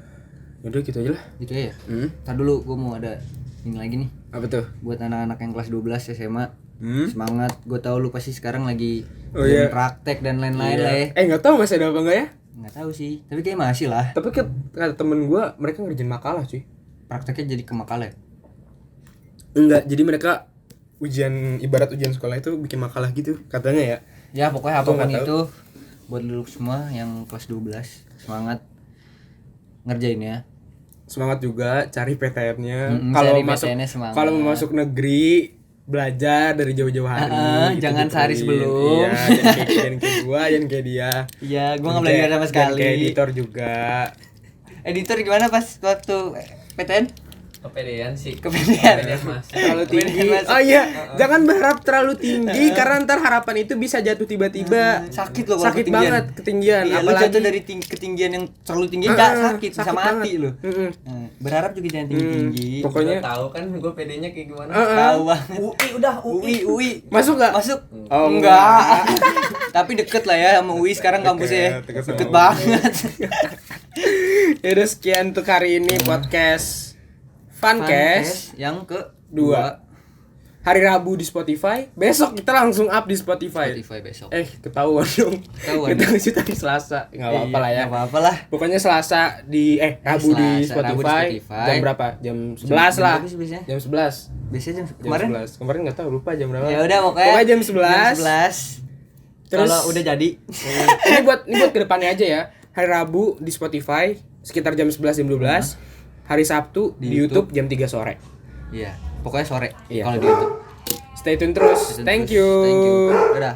Speaker 1: Yaudah gitu aja lah.
Speaker 2: gitu ya. Ntar dulu gua mau ada ini lagi nih.
Speaker 1: Apa tuh?
Speaker 2: Buat anak-anak yang kelas 12 SMA. Semangat. Gue tahu lu pasti sekarang lagi praktek dan lain-lain lah ya.
Speaker 1: Nggak tahu masih ada apa enggak ya?
Speaker 2: Nggak tahu sih, tapi kayak masih lah.
Speaker 1: Tapi kata temen gue mereka ngerjain makalah cuy.
Speaker 2: Prakteknya jadi ke makalah.
Speaker 1: Enggak, jadi mereka ibarat ujian sekolah itu bikin makalah gitu katanya ya.
Speaker 2: Ya pokoknya apapun
Speaker 1: nggak
Speaker 2: itu buat lu semua yang kelas 12 semangat ngerjain ya.
Speaker 1: Semangat juga cari PTN-nya.
Speaker 2: Cari PTN-nya semangat.
Speaker 1: Kalau mau masuk negeri belajar dari jauh-jauh hari.
Speaker 2: Jangan sehari sebelum.
Speaker 1: Iya, jangan kayak gua, jangan kayak dia.
Speaker 2: Iya, gua enggak belajar sama sekali.
Speaker 1: Kayak editor juga.
Speaker 2: Editor gimana pas waktu PTN?
Speaker 3: Kepedean sih.
Speaker 2: Kepedean
Speaker 3: masih.
Speaker 1: Terlalu tinggi. Oh iya, jangan berharap terlalu tinggi karena ntar harapan itu bisa jatuh tiba-tiba.
Speaker 2: Sakit loh kalau
Speaker 1: Sakit
Speaker 2: ketinggian.
Speaker 1: banget ketinggian.
Speaker 2: Iya, lu jatuh dari ketinggian yang terlalu tinggi enggak sakit, bisa mati lu. Berharap juga jangan tinggi-tinggi.
Speaker 1: Pokoknya
Speaker 3: tahu kan gue pedenya kayak gimana.
Speaker 2: Tahu banget. UI.
Speaker 1: Masuk enggak?
Speaker 2: Masuk?
Speaker 1: Oh,
Speaker 2: enggak. Tapi deket lah ya sama UI sekarang kampusnya. Deket banget.
Speaker 1: Ya udah sekian untuk hari ini podcast Funcast
Speaker 2: yang ke-2
Speaker 1: hari Rabu di Spotify. Besok kita langsung up di Spotify.
Speaker 2: besok.
Speaker 1: Ketahuan dong. Kita ngisi tadi Selasa. Enggak apa-apa lah ya.
Speaker 2: Enggak apa-apa lah.
Speaker 1: Pokoknya Selasa Rabu di Spotify. Jam berapa? Jam 11 lah. Jam 11.
Speaker 2: Biasanya jam
Speaker 1: Kemarin enggak tahu, lupa jam berapa.
Speaker 2: Ya udah pokoknya
Speaker 1: jam 11.
Speaker 2: Terus kalau udah jadi.
Speaker 1: Ini buat kedepannya aja ya. Hari Rabu di Spotify sekitar jam 11 jam 12. Hari Sabtu di YouTube jam 3 sore.
Speaker 2: Iya, pokoknya sore
Speaker 1: Iya.
Speaker 2: kalau di YouTube.
Speaker 1: Stay tune terus. Thank you.
Speaker 2: Dadah.